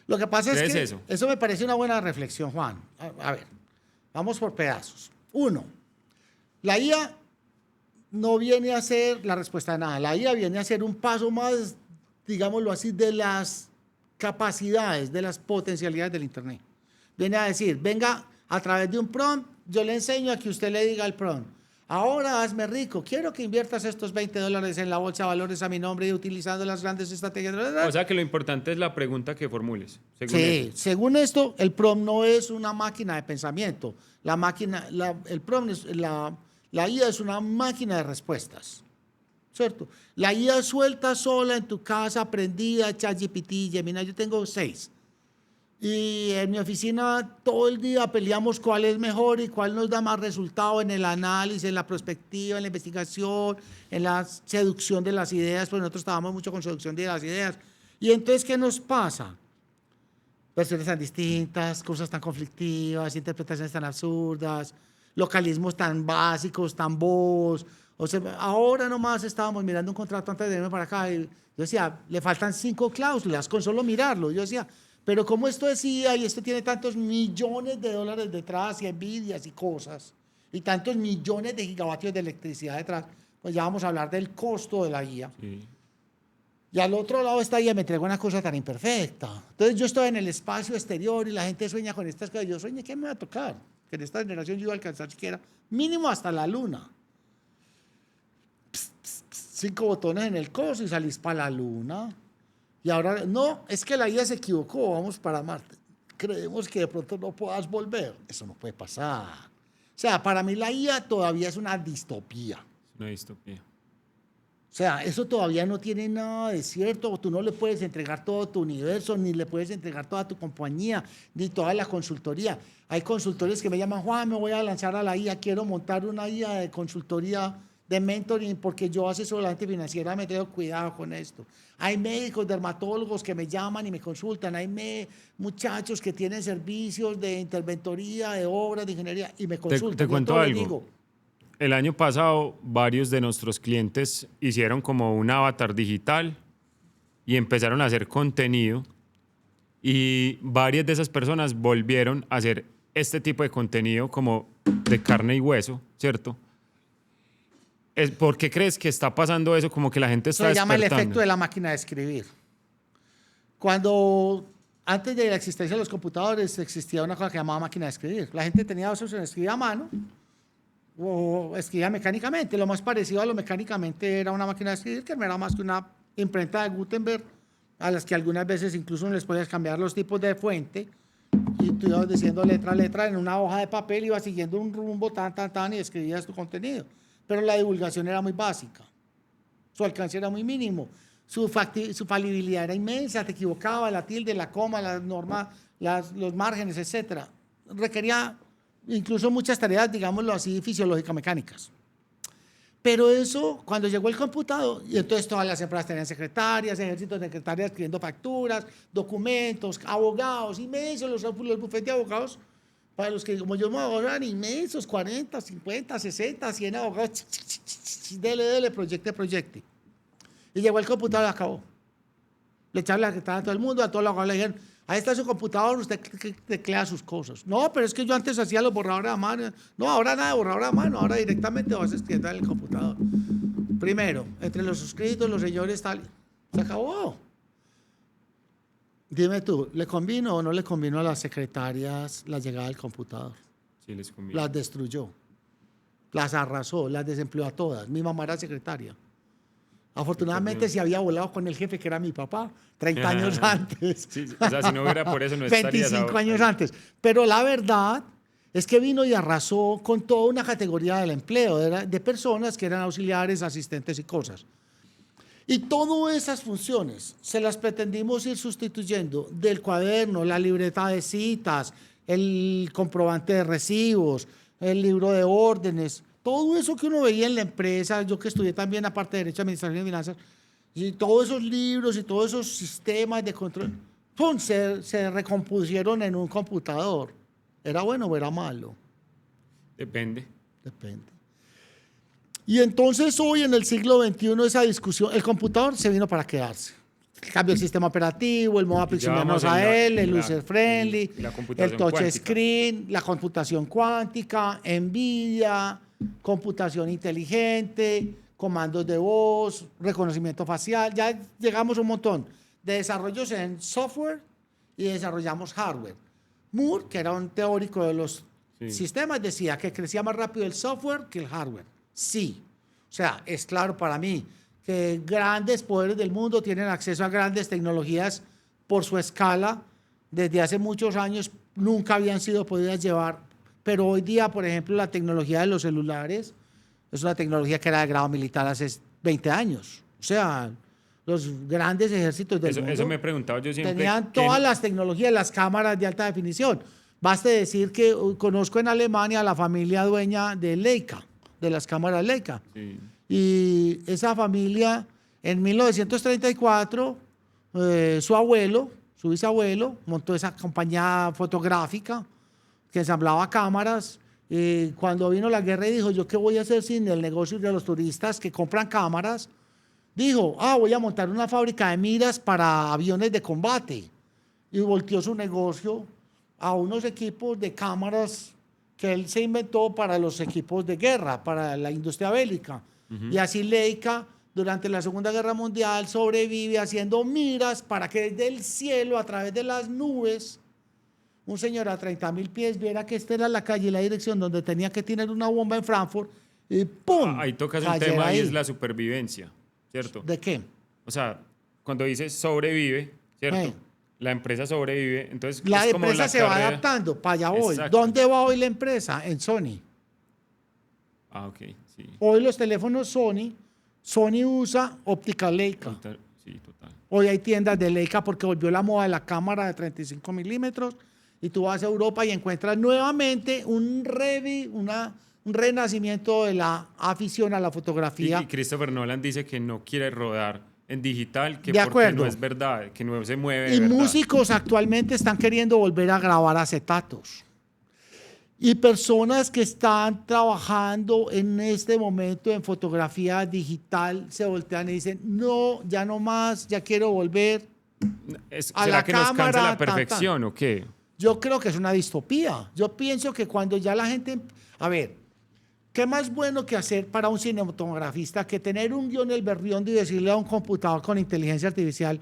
B: Lo que pasa es que eso me parece una buena reflexión, Juan. A ver, vamos por pedazos. Uno, la IA no viene a ser la respuesta de nada. La IA viene a ser un paso más, digámoslo así, de las capacidades, de las potencialidades del Internet. Viene a decir, venga, a través de un prompt, yo le enseño a que usted le diga al prompt, ahora hazme rico, quiero que inviertas estos $20 en la bolsa de valores a mi nombre y utilizando las grandes estrategias.
A: O sea que lo importante es la pregunta que formules.
B: Según esto, el prompt no es una máquina de pensamiento. El prompt la IA es una máquina de respuestas. ¿Cierto? La IA suelta sola en tu casa, aprendida, ChatGPT, Gemini, yo tengo 6. Y en mi oficina todo el día peleamos cuál es mejor y cuál nos da más resultado en el análisis, en la prospectiva, en la investigación, en la seducción de las ideas, pues nosotros trabajamos mucho con seducción de las ideas. Y entonces, ¿qué nos pasa? Versiones tan distintas, cosas tan conflictivas, interpretaciones tan absurdas, localismos tan básicos, tan bobos. O sea, ahora nomás estábamos mirando un contrato antes de irme para acá y yo decía, le faltan 5 cláusulas con solo mirarlo. Yo decía, pero como esto decía y esto tiene tantos millones de dólares detrás y envidias y cosas y tantos millones de gigavatios de electricidad detrás, pues ya vamos a hablar del costo de la guía. Sí. Y al otro lado esta guía me entrega una cosa tan imperfecta. Entonces yo estoy en el espacio exterior y la gente sueña con estas cosas. Yo sueño, ¿qué me va a tocar? Que en esta generación yo iba a alcanzar siquiera mínimo hasta la luna. 5 botones en el coso y salís para la luna. Y ahora, no, es que la IA se equivocó, vamos para Marte. Creemos que de pronto no puedas volver. Eso no puede pasar. O sea, para mí la IA todavía es una distopía.
A: Es una distopía.
B: O sea, eso todavía no tiene nada de cierto. Tú no le puedes entregar todo tu universo, ni le puedes entregar toda tu compañía, ni toda la consultoría. Hay consultores que me llaman, Juan, me voy a lanzar a la IA, quiero montar una IA de consultoría de mentoring, porque yo asesoro a la gente financiera, me tengo cuidado con esto. Hay médicos, dermatólogos que me llaman y me consultan, hay muchachos que tienen servicios de interventoría, de obras, de ingeniería, y me consultan.
A: Te cuento algo. El año pasado, varios de nuestros clientes hicieron como un avatar digital y empezaron a hacer contenido, y varias de esas personas volvieron a hacer este tipo de contenido como de carne y hueso, ¿cierto? ¿Por qué crees que está pasando eso? Como que la gente está despertando.
B: Se llama el efecto de la máquina de escribir. Antes de la existencia de los computadores, existía una cosa que llamaba máquina de escribir. La gente tenía opciones, escribía a mano o escribía mecánicamente. Lo más parecido a lo mecánicamente era una máquina de escribir, que no era más que una imprenta de Gutenberg, a las que algunas veces incluso les podías cambiar los tipos de fuente, y tú ibas diciendo letra a letra en una hoja de papel, ibas siguiendo un rumbo tan, y escribías tu contenido. Pero la divulgación era muy básica, su alcance era muy mínimo, su falibilidad era inmensa, te equivocaba, la tilde, la coma, las normas, los márgenes, etc. Requería incluso muchas tareas, digámoslo así, fisiológicas, mecánicas. Pero eso, cuando llegó el computador, y entonces todas las empresas tenían secretarias, ejércitos de secretarias escribiendo facturas, documentos, abogados, inmensos, los bufetes de abogados, para los que, como yo me abogo, eran inmensos, 40, 50, 60, 100 abogados, dele, proyecte. Y llegó el computador y acabó. Le echaron la secretaria a todo el mundo, a todos los abogados le dijeron, ahí está su computador, usted teclea sus cosas. No, pero es que yo antes hacía los borradores a mano. No, ahora nada de borrador a mano, ahora directamente vas escribiendo en el computador. Primero, entre los suscritos, los señores, tal, se acabó. Dime tú, ¿le convino o no le convino a las secretarias la llegada del computador?
A: Sí, les convino.
B: Las destruyó, las arrasó, las desempleó a todas. Mi mamá era secretaria. Afortunadamente se había volado con el jefe, que era mi papá, 30 años antes.
A: Sí, o sea, si no hubiera por eso no estarías
B: 25 años antes. Pero la verdad es que vino y arrasó con toda una categoría del empleo, de personas que eran auxiliares, asistentes y cosas. Y todas esas funciones se las pretendimos ir sustituyendo del cuaderno, la libreta de citas, el comprobante de recibos, el libro de órdenes, todo eso que uno veía en la empresa, yo que estudié también aparte de Derecho, Administración y Finanzas, y todos esos libros y todos esos sistemas de control, ¡pum!, se recompusieron en un computador. ¿Era bueno o era malo?
A: Depende.
B: Y entonces hoy en el siglo XXI esa discusión, el computador se vino para quedarse. Cambio el sistema operativo, el modo aproximarnos a él, el user friendly, el touch screen, la computación cuántica, NVIDIA, computación inteligente, comandos de voz, reconocimiento facial, ya llegamos a un montón. de desarrollos en software y desarrollamos hardware. Moore, que era un teórico de los sistemas, decía que crecía más rápido el software que el hardware. Sí. O sea, es claro para mí que grandes poderes del mundo tienen acceso a grandes tecnologías por su escala. Desde hace muchos años nunca habían sido podidas llevar, pero hoy día, por ejemplo, la tecnología de los celulares es una tecnología que era de grado militar hace 20 años. O sea, los grandes ejércitos del mundo
A: eso me he preguntado yo siempre.
B: tenían todas las tecnologías, las cámaras de alta definición. Baste decir que conozco en Alemania a la familia dueña de Leica, de las cámaras Leica.
A: Sí.
B: Y esa familia, en 1934, su bisabuelo, montó esa compañía fotográfica que ensamblaba cámaras. Cuando vino la guerra y dijo, ¿yo qué voy a hacer sin el negocio de los turistas que compran cámaras? Dijo, voy a montar una fábrica de miras para aviones de combate. Y volteó su negocio a unos equipos de cámaras que él se inventó para los equipos de guerra, para la industria bélica. Y así Leica, durante la Segunda Guerra Mundial, sobrevive haciendo miras para que desde el cielo, a través de las nubes, un señor a 30.000 pies viera que esta era la calle y la dirección donde tenía que tener una bomba en Frankfurt y ¡pum!
A: Ahí tocas un tema y es la supervivencia, ¿cierto?
B: ¿De qué?
A: O sea, cuando dices sobrevive, ¿cierto? La empresa sobrevive, entonces
B: la
A: es como
B: empresa
A: la
B: se va
A: carrera.
B: adaptando, para allá voy.
A: Exacto.
B: ¿Dónde va hoy la empresa? En Sony.
A: Ok, sí.
B: Hoy los teléfonos Sony usa óptica Leica.
A: Sí, total.
B: Hoy hay tiendas de Leica porque volvió la moda de la cámara de 35 milímetros y tú vas a Europa y encuentras nuevamente un renacimiento de la afición a la fotografía.
A: Y Christopher Nolan dice que no quiere rodar en digital, que
B: de
A: porque
B: acuerdo.
A: no es verdad, que no se mueve
B: Y
A: de verdad.
B: músicos actualmente están queriendo volver a grabar acetatos. Y personas que están trabajando en este momento en fotografía digital se voltean y dicen, no, ya no más, ya quiero volver a
A: ¿Será
B: la
A: que nos cansa
B: cámara,
A: la perfección o qué?
B: Yo creo que es una distopía. Yo pienso que cuando ya la gente... A ver, ¿qué más bueno que hacer para un cinematografista que tener un guión el berrión y decirle a un computador con inteligencia artificial,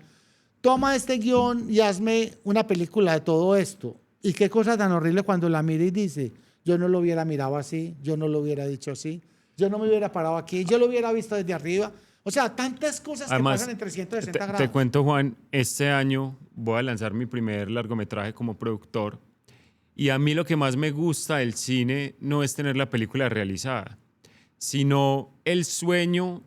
B: toma este guión y hazme una película de todo esto? Y qué cosa tan horrible cuando la mira y dice, yo no lo hubiera mirado así, yo no lo hubiera dicho así, yo no me hubiera parado aquí, yo lo hubiera visto desde arriba. O sea, tantas cosas
A: Además,
B: que pasan en 360 grados.
A: Te cuento, Juan, este año voy a lanzar mi primer largometraje como productor. Y a mí lo que más me gusta del cine no es tener la película realizada, sino el sueño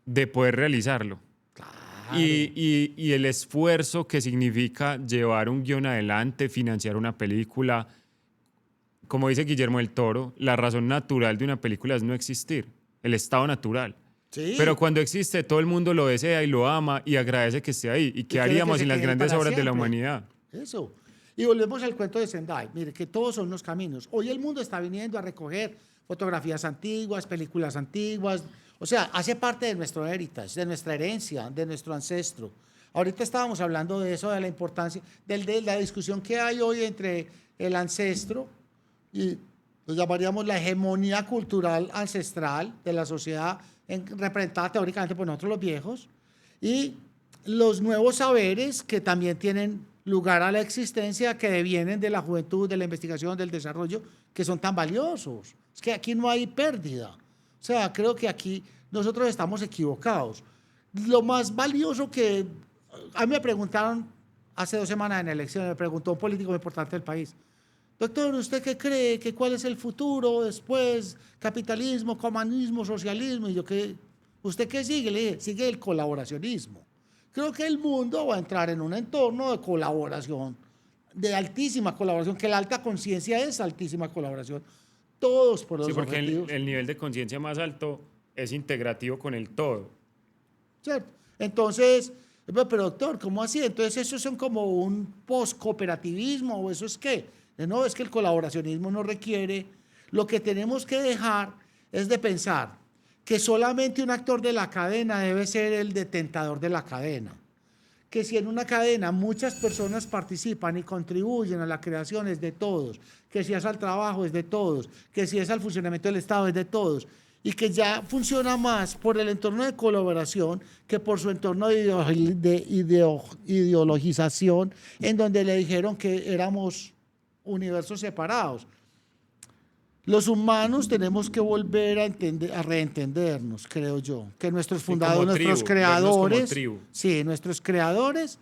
A: de poder realizarlo.
B: Claro.
A: Y el esfuerzo que significa llevar un guión adelante, financiar una película. Como dice Guillermo del Toro, la razón natural de una película es no existir, el estado natural.
B: Sí.
A: Pero cuando existe, todo el mundo lo desea y lo ama y agradece que esté ahí. ¿Y qué haríamos sin las grandes obras de la humanidad?
B: Eso. Y volvemos al cuento de Zendaya. Mire, que todos son los caminos. Hoy el mundo está viniendo a recoger fotografías antiguas, películas antiguas. O sea, hace parte de nuestro heritage, de nuestra herencia, de nuestro ancestro. Ahorita estábamos hablando de eso, de la importancia, de la discusión que hay hoy entre el ancestro y lo llamaríamos la hegemonía cultural ancestral de la sociedad representada teóricamente por nosotros los viejos, y los nuevos saberes que también tienen lugar a la existencia, que devienen de la juventud, de la investigación, del desarrollo, que son tan valiosos. Es que aquí no hay pérdida. O sea, creo que aquí nosotros estamos equivocados. Lo más valioso que... A mí me preguntaron hace 2 semanas en elecciones, me preguntó un político muy importante del país, doctor, ¿usted qué cree? ¿Cuál es el futuro después? Capitalismo, comunismo, socialismo. Y yo, ¿usted qué sigue? Le dije, sigue el colaboracionismo. Creo que el mundo va a entrar en un entorno de colaboración, de altísima colaboración, que la alta conciencia es altísima colaboración. Todos por los objetivos.
A: Sí, porque el nivel de conciencia más alto es integrativo con el todo.
B: ¿Cierto? Entonces, pero doctor, ¿cómo así? Entonces, ¿eso son como un post-cooperativismo o eso es qué? No, es que el colaboracionismo no requiere. Lo que tenemos que dejar es de pensar que solamente un actor de la cadena debe ser el detentador de la cadena. Que si en una cadena muchas personas participan y contribuyen a la creación es de todos, que si es al trabajo es de todos, que si es al funcionamiento del Estado es de todos. y que ya funciona más por el entorno de colaboración que por su entorno de ideologización, en donde le dijeron que éramos universos separados. Los humanos tenemos que volver a reentendernos, creo yo, que nuestros fundadores, nuestros creadores, sí, nuestros creadores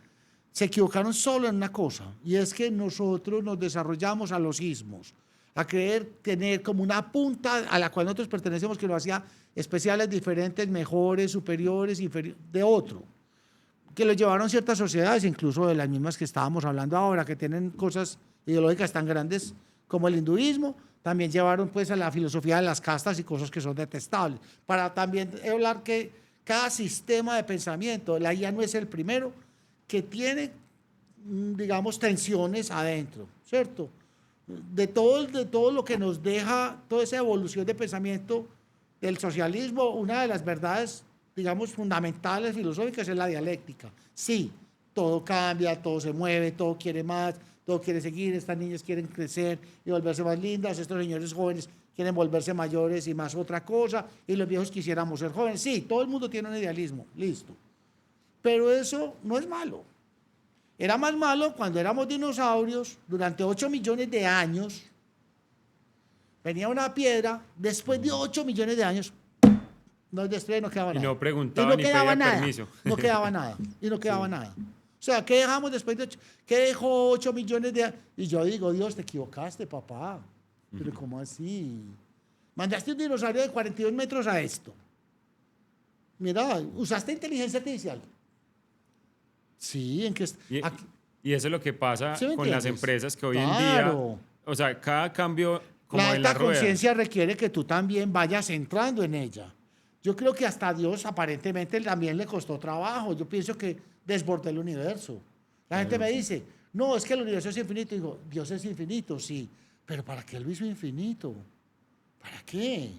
B: se equivocaron solo en una cosa, y es que nosotros nos desarrollamos a los ismos, a querer tener como una punta a la cual nosotros pertenecemos, que lo hacía especiales, diferentes, mejores, superiores, inferiores, de otro, que lo llevaron ciertas sociedades, incluso de las mismas que estábamos hablando ahora, que tienen cosas ideológicas tan grandes como el hinduismo, también llevaron pues a la filosofía de las castas y cosas que son detestables, para también hablar que cada sistema de pensamiento, la IA no es el primero, que tiene, digamos, tensiones adentro, ¿cierto? De todo lo que nos deja, toda esa evolución de pensamiento del socialismo, una de las verdades, digamos, fundamentales filosóficas es la dialéctica. Sí, todo cambia, todo se mueve, todo quiere más, todo quiere seguir, estas niñas quieren crecer y volverse más lindas, estos señores jóvenes quieren volverse mayores y más otra cosa, y los viejos quisiéramos ser jóvenes. Sí, todo el mundo tiene un idealismo, listo. Pero eso no es malo. Era más malo cuando éramos dinosaurios, durante 8 millones de años, venía una piedra, después de 8 millones de años, nos destruía y no quedaba nada.
A: Y no preguntaba ni pedía permiso.
B: No quedaba nada, y no quedaba nada. O sea, ¿qué dejamos después de 8? ¿Qué dejó 8 millones de años? Y yo digo, Dios, te equivocaste, papá. Pero ¿cómo así? Mandaste un dinosaurio de 42 metros a esto. Mira, usaste inteligencia artificial. Sí, en que...
A: Y eso es lo que pasa
B: ¿Sí
A: con las empresas que hoy en día, o sea, cada cambio como
B: la
A: en la
B: alta
A: rueda.
B: conciencia requiere que tú también vayas entrando en ella. Yo creo que hasta a Dios aparentemente también le costó trabajo. Yo pienso que desbordó el universo. La gente me dice, no, es que el universo es infinito. Y digo, Dios es infinito, sí, pero ¿para qué lo hizo infinito? ¿Para qué?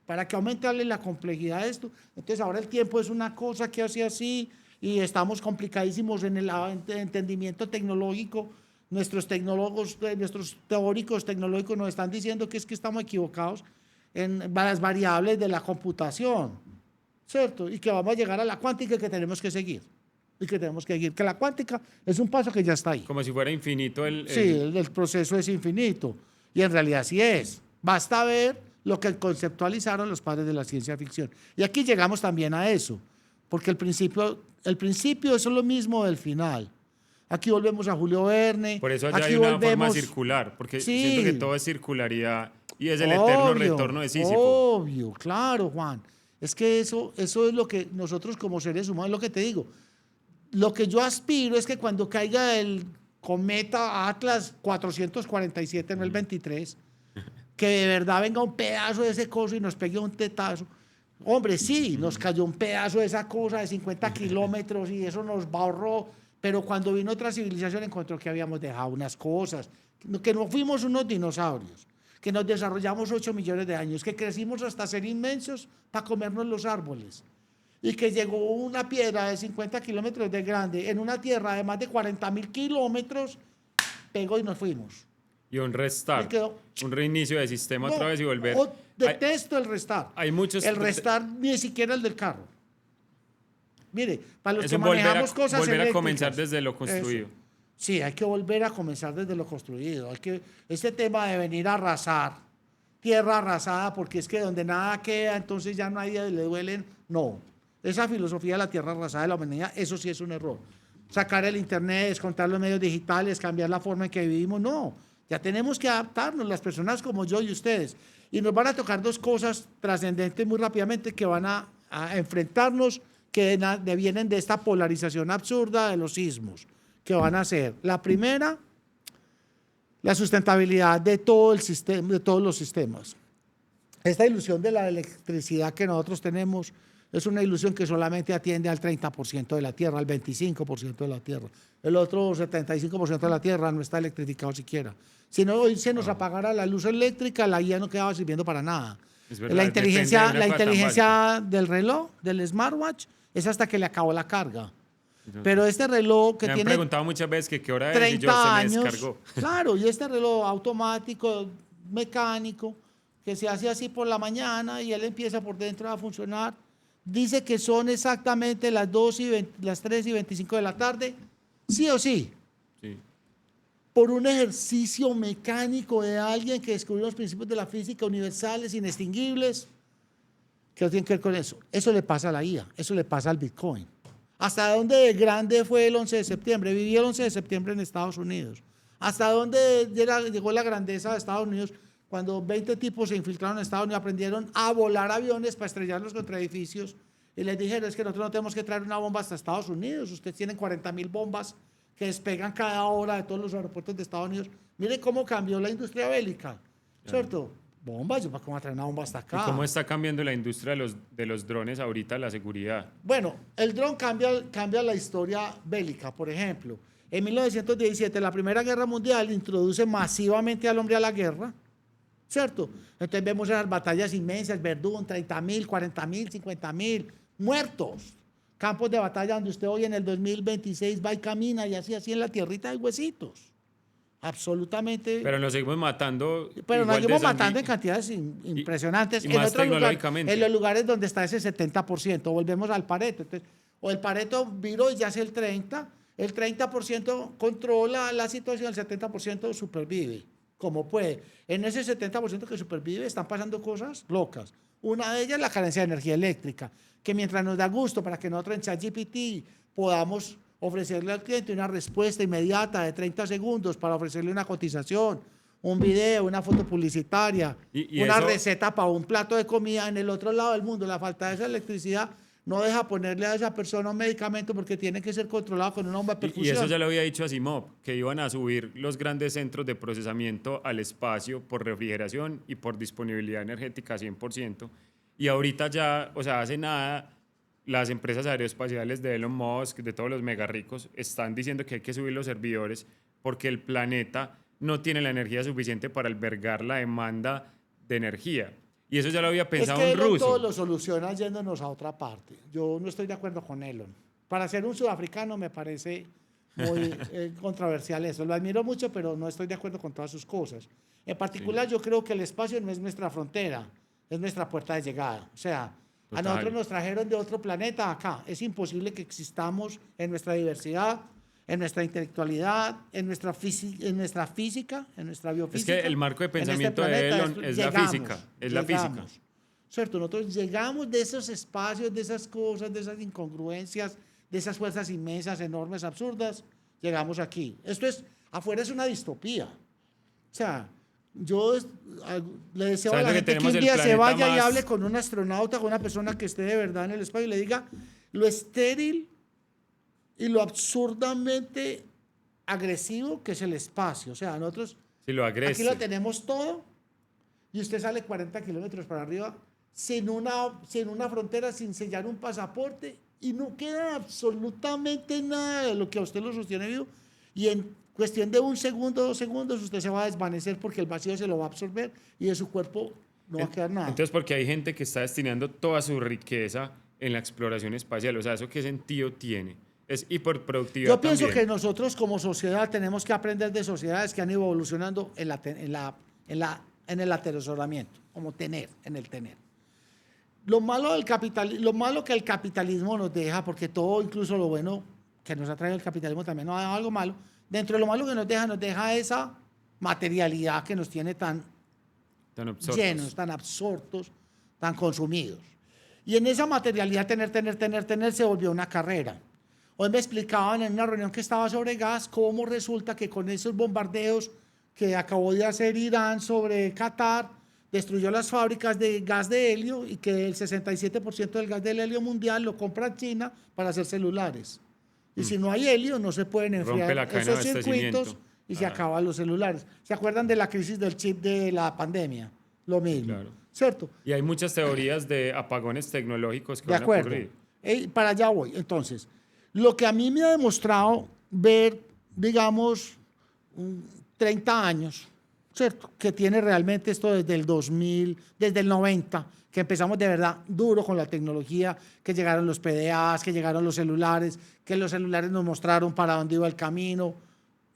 B: ¿Para qué aumentarle la complejidad de esto? Entonces ahora el tiempo es una cosa que hace así y estamos complicadísimos en el entendimiento tecnológico. Nuestros tecnólogos, nuestros teóricos tecnológicos nos están diciendo que es que estamos equivocados en las variables de la computación, ¿cierto? Y que vamos a llegar a la cuántica y que tenemos que seguir. Y que tenemos que seguir. Que la cuántica es un paso que ya está ahí.
A: Como si fuera infinito
B: Sí, el proceso es infinito. Y en realidad sí es. Basta ver lo que conceptualizaron los padres de la ciencia ficción. Y aquí llegamos también a eso. Porque el principio es lo mismo del final. Aquí volvemos a Julio Verne.
A: Por eso allá hay una forma circular, porque siento que todo es circularidad y es el eterno retorno de Sísifo.
B: Obvio, claro, Juan. Es que eso es lo que nosotros como seres humanos, lo que te digo, lo que yo aspiro es que cuando caiga el cometa Atlas 447, no el 23, que de verdad venga un pedazo de ese coso y nos pegue un tetazo. Hombre, sí, nos cayó un pedazo de esa cosa de 50 kilómetros y eso nos borró, pero cuando vino otra civilización encontró que habíamos dejado unas cosas, que no fuimos unos dinosaurios, que nos desarrollamos 8 millones de años, que crecimos hasta ser inmensos para comernos los árboles, y que llegó una piedra de 50 kilómetros de grande en una tierra de más de 40.000 kilómetros, pegó y nos fuimos.
A: Y un restart, un reinicio del sistema otra vez y volver.
B: Detesto el restart.
A: Hay muchos.
B: El restart ni siquiera el del carro. Mire, para los que manejamos cosas
A: volver
B: eléctricas,
A: a comenzar desde lo construido.
B: Eso. Sí, hay que volver a comenzar desde lo construido. Este tema de venir a arrasar, tierra arrasada, porque es que donde nada queda, entonces ya nadie le duelen. No, esa filosofía de la tierra arrasada de la humanidad, eso sí es un error. Sacar el internet, descontar los medios digitales, cambiar la forma en que vivimos, no. Ya tenemos que adaptarnos, las personas como yo y ustedes. Y nos van a tocar dos cosas trascendentes muy rápidamente que van a enfrentarnos, que vienen de esta polarización absurda de los sismos, que van a ser, la primera, la sustentabilidad de todo el sistema, de todos los sistemas. Esta ilusión de la electricidad que nosotros tenemos es una ilusión que solamente atiende al 30% de la Tierra, al 25% de la Tierra. El otro 75% de la Tierra no está electrificado siquiera. Si no, hoy se nos apagara la luz eléctrica, la IA no quedaba sirviendo para nada.
A: Es verdad,
B: La inteligencia del reloj, del smartwatch, es hasta que le acabó la carga. Pero este reloj que
A: me
B: tiene...
A: Me han preguntado muchas veces que qué hora es y yo se me descargó.
B: Claro, y este reloj automático, mecánico, que se hace así por la mañana y él empieza por dentro a funcionar. Dice que son exactamente las 3 y 25 de la tarde, sí o sí,
A: Sí.
B: por un ejercicio mecánico de alguien que descubrió los principios de la física universales, inextinguibles, que no tienen que ver con eso. Eso le pasa a la IA, eso le pasa al Bitcoin. ¿Hasta dónde de grande fue el 11 de septiembre? Viví el 11 de septiembre en Estados Unidos. ¿Hasta dónde llegó la grandeza de Estados Unidos cuando 20 tipos se infiltraron en Estados Unidos, aprendieron a volar aviones para estrellarlos contra edificios y les dijeron, es que nosotros no tenemos que traer una bomba hasta Estados Unidos, ustedes tienen 40.000 bombas que despegan cada hora de todos los aeropuertos de Estados Unidos. Miren cómo cambió la industria bélica, ¿cierto? Bombas, yo para cómo traer una bomba hasta acá.
A: ¿Y cómo está cambiando la industria de los drones ahorita, la seguridad?
B: Bueno, el dron cambia la historia bélica. Por ejemplo, en 1917, la Primera Guerra Mundial introduce masivamente al hombre a la guerra, ¿cierto? Entonces vemos esas batallas inmensas, Verdún, 30.000, 40.000, 50.000 muertos. Campos de batalla donde usted hoy en el 2026 va y camina y así en la tierrita hay huesitos. Absolutamente.
A: Pero nos seguimos matando.
B: Pero nos
A: igual
B: seguimos
A: de
B: matando en cantidades impresionantes.
A: y más
B: otros lugares,
A: tecnológicamente.
B: en los lugares donde está ese 70%, volvemos al Pareto. Entonces, o el Pareto viró y ya hace el 30%, el 30% controla la situación, el 70% supervive, como puede. En ese 70% que supervive están pasando cosas locas. Una de ellas es la carencia de energía eléctrica, que mientras nos da gusto para que nosotros en ChatGPT podamos ofrecerle al cliente una respuesta inmediata de 30 segundos para ofrecerle una cotización, un video, una foto publicitaria,
A: Y
B: una
A: eso,
B: receta para un plato de comida en el otro lado del mundo. La falta de esa electricidad no deja ponerle a esa persona un medicamento porque tiene que ser controlado con una bomba de
A: y
B: perfusión.
A: eso ya lo había dicho Asimov, que iban a subir los grandes centros de procesamiento al espacio por refrigeración y por disponibilidad energética 100%. Y ahorita ya, o sea, hace nada, las empresas aeroespaciales de Elon Musk, de todos los mega ricos, están diciendo que hay que subir los servidores porque el planeta no tiene la energía suficiente para albergar la demanda de energía. Y eso ya lo había pensado
B: es que
A: un
B: Elon
A: ruso.
B: todo lo soluciona yéndonos a otra parte. Yo no estoy de acuerdo con Elon. Para ser un sudafricano me parece muy controversial eso. Lo admiro mucho, pero no estoy de acuerdo con todas sus cosas. En particular, yo creo que el espacio no es nuestra frontera, es nuestra puerta de llegada. O sea, a
A: Total.
B: nosotros nos trajeron de otro planeta acá. Es imposible que existamos en nuestra diversidad, en nuestra intelectualidad, en nuestra física, en nuestra biofísica.
A: Es que el marco de
B: en este
A: pensamiento de
B: planeta.
A: Elon es la física, es la física.
B: ¿Cierto? Nosotros llegamos de esos espacios, de esas cosas, de esas incongruencias, de esas fuerzas inmensas, enormes, absurdas, llegamos aquí. Afuera es una distopía. O sea, yo le deseo a la gente que un día se vaya y hable con un astronauta, con una persona que esté de verdad en el espacio y le diga lo estéril y lo absurdamente agresivo que es el espacio. O sea, nosotros
A: Si lo agreste.
B: aquí lo tenemos todo y usted sale 40 kilómetros para arriba sin una frontera, sin sellar un pasaporte y no queda absolutamente nada de lo que a usted lo sostiene vivo y en cuestión de 1 segundo, 2 segundos, usted se va a desvanecer porque el vacío se lo va a absorber y de su cuerpo no va a quedar nada.
A: Entonces, porque hay gente que está destinando toda su riqueza en la exploración espacial. O sea, ¿eso qué sentido tiene? Es hiperproductividad.
B: Yo pienso
A: también.
B: que nosotros como sociedad tenemos que aprender de sociedades que han ido evolucionando en el atesoramiento, como en el tener. Lo malo que el capitalismo nos deja, porque todo, incluso lo bueno que nos ha traído el capitalismo también nos ha dejado algo malo. Dentro de lo malo que nos deja esa materialidad que nos tiene tan
A: absortos.
B: llenos, tan absortos, tan consumidos. Y en esa materialidad tener se volvió una carrera. Hoy me explicaban en una reunión que estaba sobre gas cómo resulta que con esos bombardeos que acabó de hacer Irán sobre Qatar, destruyó las fábricas de gas de helio y que el 67% del gas del helio mundial lo compra China para hacer celulares. Y si no hay helio, no se pueden enfriar esos circuitos y se acaban los celulares. ¿Se acuerdan de la crisis del chip de la pandemia? Lo mismo,
A: Claro.
B: ¿cierto?
A: Y hay muchas teorías de apagones tecnológicos que
B: De
A: van
B: acuerdo.
A: a ocurrir.
B: Para allá voy. Entonces, lo que a mí me ha demostrado ver, digamos, 30 años, ¿cierto? Que tiene realmente esto desde el 2000, desde el 90, que empezamos de verdad duro con la tecnología, que llegaron los PDAs, que llegaron los celulares, que los celulares nos mostraron para dónde iba el camino,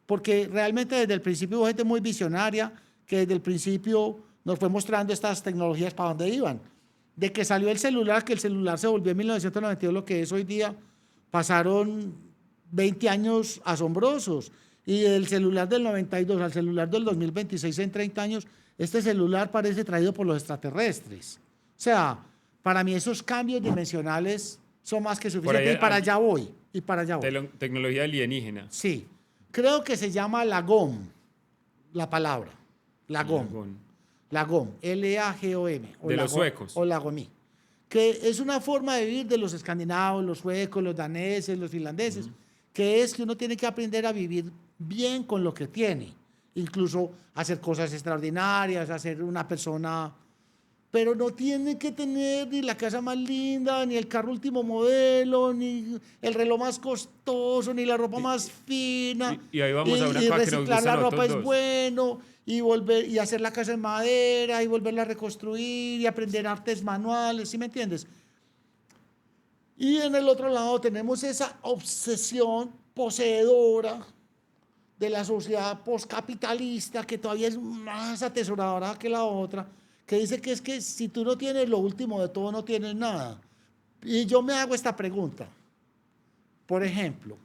B: porque realmente desde el principio hubo gente muy visionaria, que desde el principio nos fue mostrando estas tecnologías para dónde iban. De que salió el celular, que el celular se volvió en 1992 lo que es hoy día, pasaron 20 años asombrosos. Y del celular del 92 al celular del 2026 en 30 años, este celular parece traído por los extraterrestres. O sea, para mí esos cambios dimensionales son más que suficientes. Y para allá voy. Y para allá voy.
A: Tecnología alienígena.
B: Sí. Creo que se llama Lagom, la palabra. Lagom. Lagom. L-A-G-O-M.
A: De los suecos.
B: O Lagomí. Que es una forma de vivir de los escandinavos, los suecos, los daneses, los finlandeses, que es que uno tiene que aprender a vivir bien con lo que tiene. Incluso hacer cosas extraordinarias, hacer una persona... Pero no tiene que tener ni la casa más linda, ni el carro último modelo, ni el reloj más costoso, ni la ropa más fina.
A: Y ahí vamos a una cosa que nos gusta
B: la
A: a
B: ropa es
A: dos.
B: bueno, y volver y hacer la casa en madera, y volverla a reconstruir, y aprender artes manuales, ¿sí me entiendes? Y en el otro lado tenemos esa obsesión poseedora de la sociedad postcapitalista, que todavía es más atesoradora que la otra, que dice que es que si tú no tienes lo último de todo, no tienes nada. Y yo me hago esta pregunta. Por ejemplo,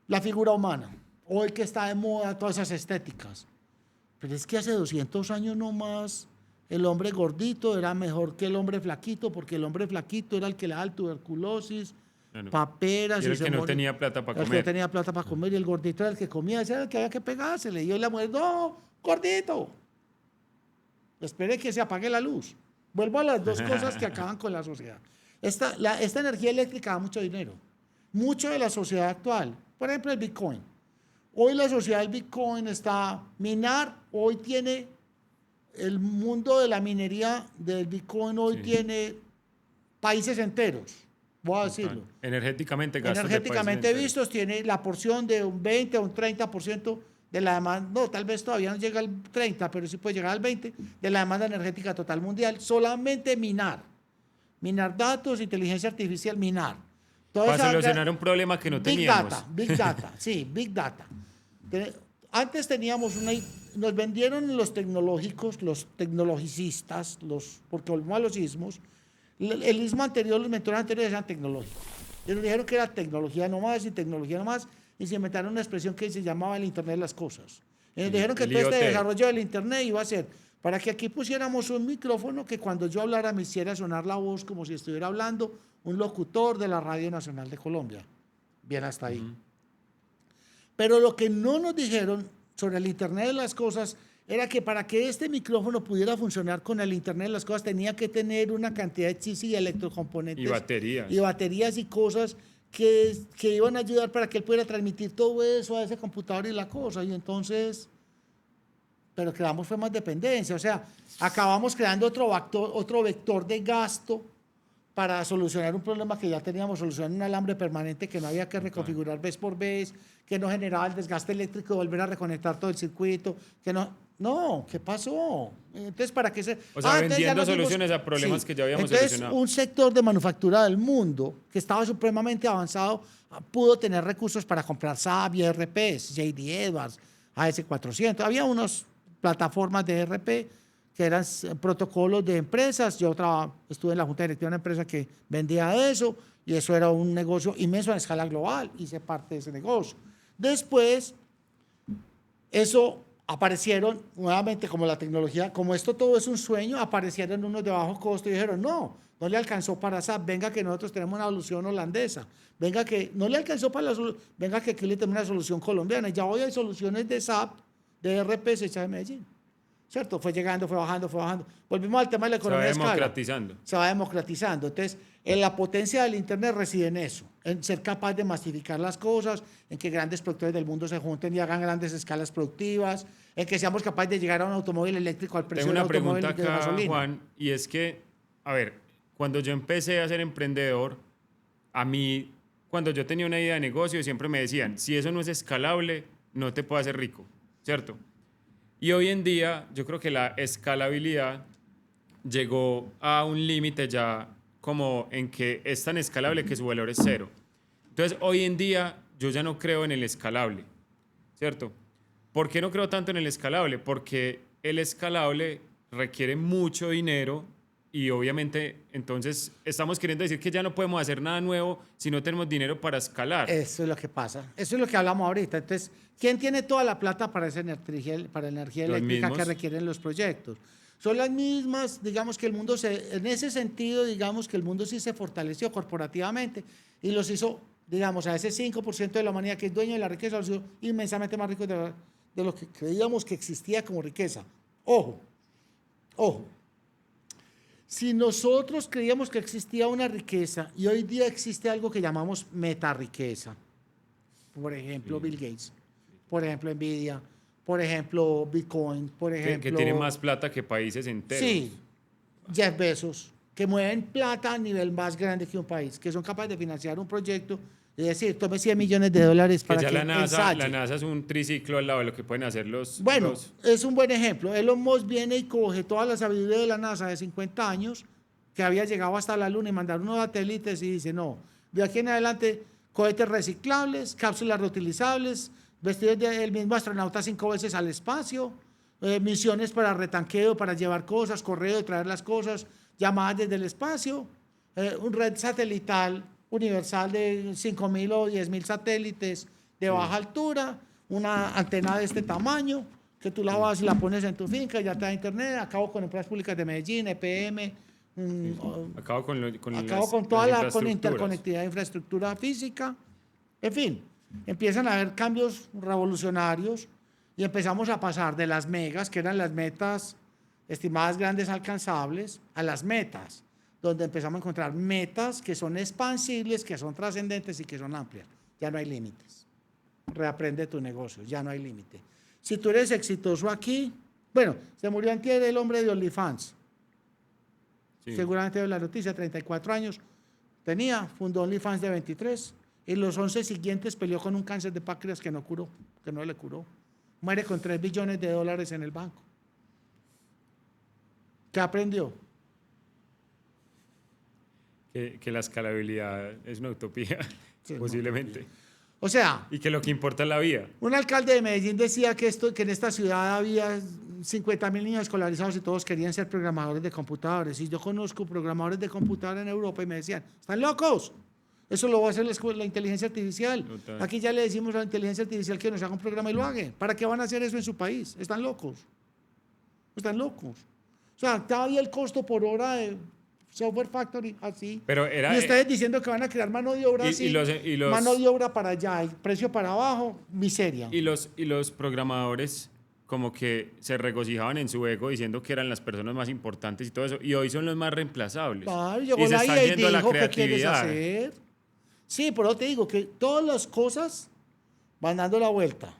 B: la figura humana, hoy que está de moda todas esas estéticas, pero es que hace 200 años no más el hombre gordito era mejor que el hombre flaquito, porque el hombre flaquito era el que le daba tuberculosis, paperas.
A: Y el que no tenía plata para comer.
B: El que no tenía plata para comer, y el gordito era el que comía, ese era el que había que pegársele. Y hoy la mujer, no, gordito. Espere que se apague la luz. Vuelvo a las dos cosas que acaban con la sociedad. Esta energía eléctrica da mucho dinero. Mucho de la sociedad actual. Por ejemplo, el Bitcoin. Hoy la sociedad del Bitcoin está minar. Hoy tiene el mundo de la minería del Bitcoin. Hoy tiene países enteros. Voy a decirlo.
A: Energéticamente
B: vistos, tiene la porción de un 20 o un 30% de la demanda, no, tal vez todavía no llega al 30, pero sí puede llegar al 20 de la demanda energética total mundial, solamente minar datos, inteligencia artificial, minar.
A: Para solucionar un problema que no teníamos.
B: Big Data, sí, Big Data. Antes teníamos nos vendieron los tecnológicos, los tecnologicistas, porque volvemos a los ismos, el ismo anterior, los mentores anteriores eran tecnológicos. Ellos dijeron que era tecnología nomás y tecnología nomás, y se inventaron una expresión que se llamaba el Internet de las Cosas. Ellos dijeron que todo este desarrollo del Internet iba a ser para que aquí pusiéramos un micrófono que cuando yo hablara me hiciera sonar la voz como si estuviera hablando un locutor de la Radio Nacional de Colombia. Bien, hasta ahí. Pero lo que no nos dijeron sobre el Internet de las Cosas era que para que este micrófono pudiera funcionar con el Internet de las Cosas tenía que tener una cantidad de chips y electrocomponentes.
A: Y
B: baterías y cosas que iban a ayudar para que él pudiera transmitir todo eso a ese computador y la cosa. Y entonces, pero creamos fue más dependencia. O sea, acabamos creando otro vector de gasto para solucionar un problema que ya teníamos solucionado en un alambre permanente que no había que reconfigurar vez por vez, que no generaba el desgaste eléctrico de volver a reconectar todo el circuito, que no, ¿qué pasó? Entonces, ¿para qué se...?
A: O sea, vendiendo soluciones a problemas que ya habíamos solucionado.
B: Un sector de manufactura del mundo que estaba supremamente avanzado pudo tener recursos para comprar SAP y ERPs, JD Edwards, AS400. Había unas plataformas de ERP que eran protocolos de empresas. Yo estuve en la junta directiva de una empresa que vendía eso, y eso era un negocio inmenso a escala global, hice parte de ese negocio. Después, eso aparecieron nuevamente como la tecnología, como esto todo es un sueño, aparecieron unos de bajo costo y dijeron, no le alcanzó para SAP, venga que nosotros tenemos una solución holandesa, venga que no le alcanzó para venga que aquí le tenemos una solución colombiana, y ya hoy hay soluciones de SAP, de ERP hechas en Medellín. ¿Cierto? Fue llegando, fue bajando. Volvimos al tema de la economía de escala. Se va democratizando. Entonces, la potencia del Internet reside en eso, en ser capaz de masificar las cosas, en que grandes productores del mundo se junten y hagan grandes escalas productivas, en que seamos capaces de llegar a un automóvil eléctrico al precio de un automóvil de gasolina.
A: Tengo una pregunta acá, Juan, y es que, a ver, cuando yo empecé a ser emprendedor, a mí, cuando yo tenía una idea de negocio, siempre me decían, si eso no es escalable, no te puedes hacer rico, ¿cierto? Y hoy en día yo creo que la escalabilidad llegó a un límite ya como en que es tan escalable que su valor es cero. Entonces hoy en día yo ya no creo en el escalable, ¿cierto? ¿Por qué no creo tanto en el escalable? Porque el escalable requiere mucho dinero y obviamente entonces estamos queriendo decir que ya no podemos hacer nada nuevo si no tenemos dinero para escalar.
B: Eso es lo que pasa. Eso es lo que hablamos ahorita. Entonces, ¿quién tiene toda la plata para esa energía, para la energía
A: Los
B: eléctrica que
A: mismos.
B: requieren los proyectos? Son las mismas, digamos que el mundo en ese sentido, digamos que el mundo sí se fortaleció corporativamente y los hizo, digamos, a ese 5% de la humanidad que es dueño de la riqueza, los hizo inmensamente más ricos de lo que creíamos que existía como riqueza. Ojo, ojo. Si nosotros creíamos que existía una riqueza y hoy día existe algo que llamamos metariqueza, por ejemplo, Bill Gates, por ejemplo, Nvidia, por ejemplo, Bitcoin, por ejemplo...
A: Que tiene más plata que países enteros.
B: Sí, Jeff Bezos, que mueven plata a nivel más grande que un país, que son capaces de financiar un proyecto y decir, tome $100 millones para
A: Que ya
B: que
A: la
B: ensaye.
A: NASA es un triciclo al lado de lo que pueden hacer los...
B: Bueno,
A: los-
B: es un buen ejemplo. Elon Musk viene y coge toda la sabiduría de la NASA de 50 años, que había llegado hasta la Luna y mandar unos satélites y dice, no, de aquí en adelante, cohetes reciclables, cápsulas reutilizables, vestidos del mismo astronauta 5 veces al espacio, misiones para retanqueo, para llevar cosas, correo, traer las cosas, llamadas desde el espacio, un red satelital universal de 5.000 o 10.000 satélites de baja altura, una antena de este tamaño, que tú la vas y la pones en tu finca, ya te da internet, acabo con empresas públicas de Medellín, EPM,
A: Acabo con,
B: acabo con toda
A: las
B: la con
A: infraestructuras.
B: interconectividad de infraestructura física, en fin, empiezan a haber cambios revolucionarios y empezamos a pasar de las megas, que eran las metas estimadas grandes alcanzables, a las metas, donde empezamos a encontrar metas que son expansibles, que son trascendentes y que son amplias. Ya no hay límites. Reaprende tu negocio, ya no hay límite. Si tú eres exitoso aquí, bueno, se murió antier el hombre de OnlyFans.
A: Sí.
B: Seguramente de la noticia, 34 años tenía, fundó OnlyFans de 23 y los 11 siguientes peleó con un cáncer de páncreas que no curó, que no le curó. Muere con $3 billones en el banco. ¿Qué aprendió?
A: Que la escalabilidad es una utopía,
B: Sí,
A: posiblemente.
B: O sea,
A: Y que lo que importa es la vida.
B: un alcalde de Medellín decía que en esta ciudad había 50.000 niños escolarizados y todos querían ser programadores de computadores. Y yo conozco programadores de computadores en Europa y me decían, ¿están locos? Eso lo va a hacer la inteligencia artificial.
A: Total.
B: Aquí ya le decimos a la inteligencia artificial que nos haga un programa y lo haga. ¿Para qué van a hacer eso en su país? Están locos. Están locos. O sea, todavía el costo por hora de Software Factory, así.
A: Pero era,
B: y ustedes diciendo que van a crear mano de obra así. Mano de obra para allá, el precio para abajo, miseria.
A: y los programadores como que se regocijaban en su ego diciendo que eran las personas más importantes y todo eso. Y hoy son los más reemplazables.
B: Claro,
A: y
B: llegó
A: se
B: la
A: está
B: IA y
A: yendo la
B: dijo, ¿qué quieres
A: creatividad.
B: hacer? Sí, por eso te digo que todas las cosas van dando la vuelta.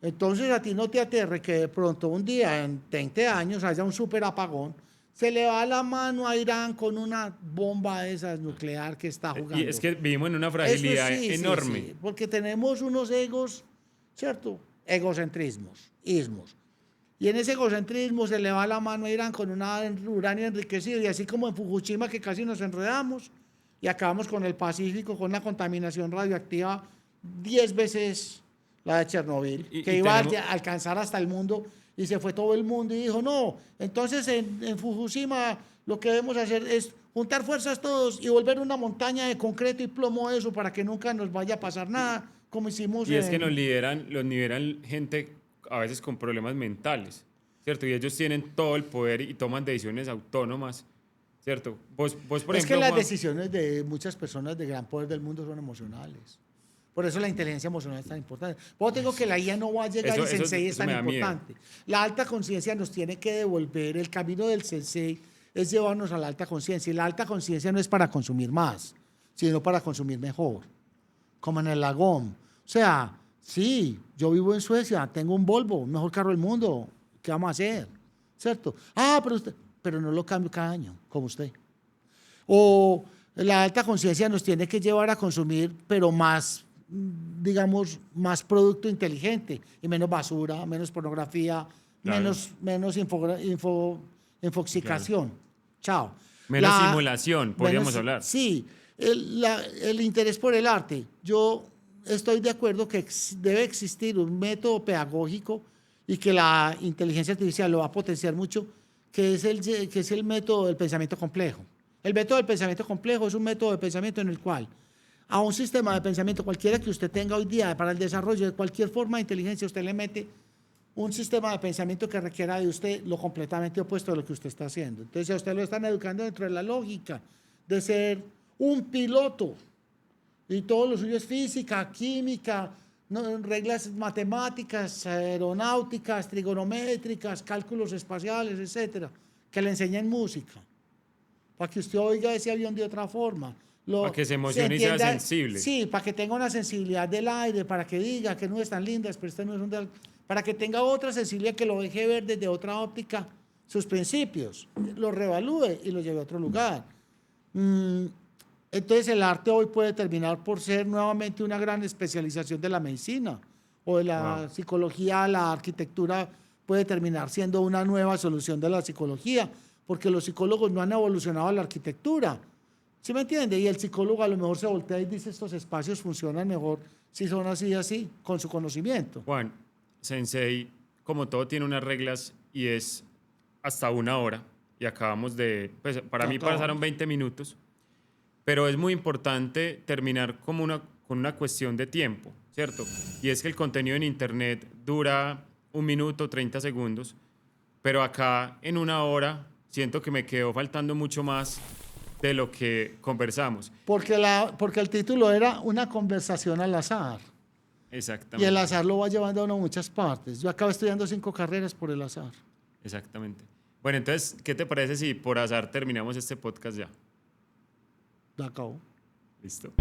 B: Entonces a ti no te aterre que de pronto un día en 20 años haya un súper apagón, se le va la mano a Irán con una bomba de esas nuclear que está jugando.
A: Y es que vivimos en una
B: Eso
A: fragilidad
B: sí,
A: enorme.
B: sí, porque tenemos unos egos, ¿cierto? Egocentrismos, ismos. Y en ese egocentrismo se le va la mano a Irán con una uranio enriquecido, y así como en Fukushima que casi nos enredamos y acabamos con el Pacífico con una contaminación radioactiva 10 veces la de Chernobyl, que
A: Y
B: iba
A: tenemos-
B: a alcanzar hasta el mundo, y se fue todo el mundo y dijo, no, entonces en Fukushima lo que debemos hacer es juntar fuerzas todos y volver una montaña de concreto y plomo eso para que nunca nos vaya a pasar nada, como hicimos
A: Y es que
B: en...
A: los lideran gente a veces con problemas mentales, ¿cierto? Y ellos tienen todo el poder y toman decisiones autónomas, ¿cierto? Vos por
B: Es
A: ejemplo,
B: que las
A: Juan,
B: decisiones de muchas personas de gran poder del mundo son emocionales. Por eso la inteligencia emocional es tan importante. Por eso digo que la IA no va a llegar
A: Eso-
B: y Sensei es
A: eso
B: tan
A: me da miedo.
B: importante. La alta conciencia nos tiene que devolver. El camino del Sensei es llevarnos a la alta conciencia. Y la alta conciencia no es para consumir más, sino para consumir mejor. Como en el Lagom. O sea, sí, yo vivo en Suecia, tengo un Volvo, mejor carro del mundo. ¿Qué vamos a hacer? ¿Cierto? Ah, pero no lo cambio cada año, como usted. O la alta conciencia nos tiene que llevar a consumir, pero más, digamos, más producto inteligente y menos basura, menos pornografía,
A: Claro.
B: menos infoxicación. Chao.
A: menos simulación, podríamos hablar.
B: Sí, el interés por el arte. Yo estoy de acuerdo que debe existir un método pedagógico y que la inteligencia artificial lo va a potenciar mucho que es el método del pensamiento complejo. El método del pensamiento complejo es un método de pensamiento en el cual a un sistema de pensamiento cualquiera que usted tenga hoy día para el desarrollo de cualquier forma de inteligencia, usted le mete un sistema de pensamiento que requiera de usted lo completamente opuesto de lo que usted está haciendo. Entonces a usted lo están educando dentro de la lógica de ser un piloto y todo lo suyo es física, química, reglas matemáticas, aeronáuticas, trigonométricas, cálculos espaciales, etcétera, que le enseñan música, para que usted oiga ese avión de otra forma.
A: Para que se emocione y sea sensible.
B: Sí, para que tenga una sensibilidad del aire, para que diga que no están lindas, pero estas no son para que tenga otra sensibilidad que lo deje ver desde otra óptica sus principios, lo reevalúe y lo lleve a otro lugar. Entonces el arte hoy puede terminar por ser nuevamente una gran especialización de la medicina o de la psicología. La arquitectura puede terminar siendo una nueva solución de la psicología, porque los psicólogos no han evolucionado a la arquitectura. ¿Sí me entiende? Y el psicólogo a lo mejor se voltea y dice estos espacios funcionan mejor si son así y así, con su conocimiento.
A: Juan, Sensei, como todo tiene unas reglas y es hasta 1 hora y acabamos de, pues para mí pasaron 20 minutos, pero es muy importante terminar como con una cuestión de tiempo, ¿cierto? Y es que el contenido en internet dura 1 minuto, 30 segundos, pero acá en 1 hora siento que me quedó faltando mucho más de lo que conversamos.
B: Porque el título era una conversación al azar.
A: Exactamente.
B: Y el azar lo va llevando a uno a muchas partes. Yo acabo estudiando 5 carreras por el azar.
A: Exactamente. Bueno, entonces, ¿qué te parece si por azar terminamos este podcast ya?
B: Lo acabo.
A: Listo.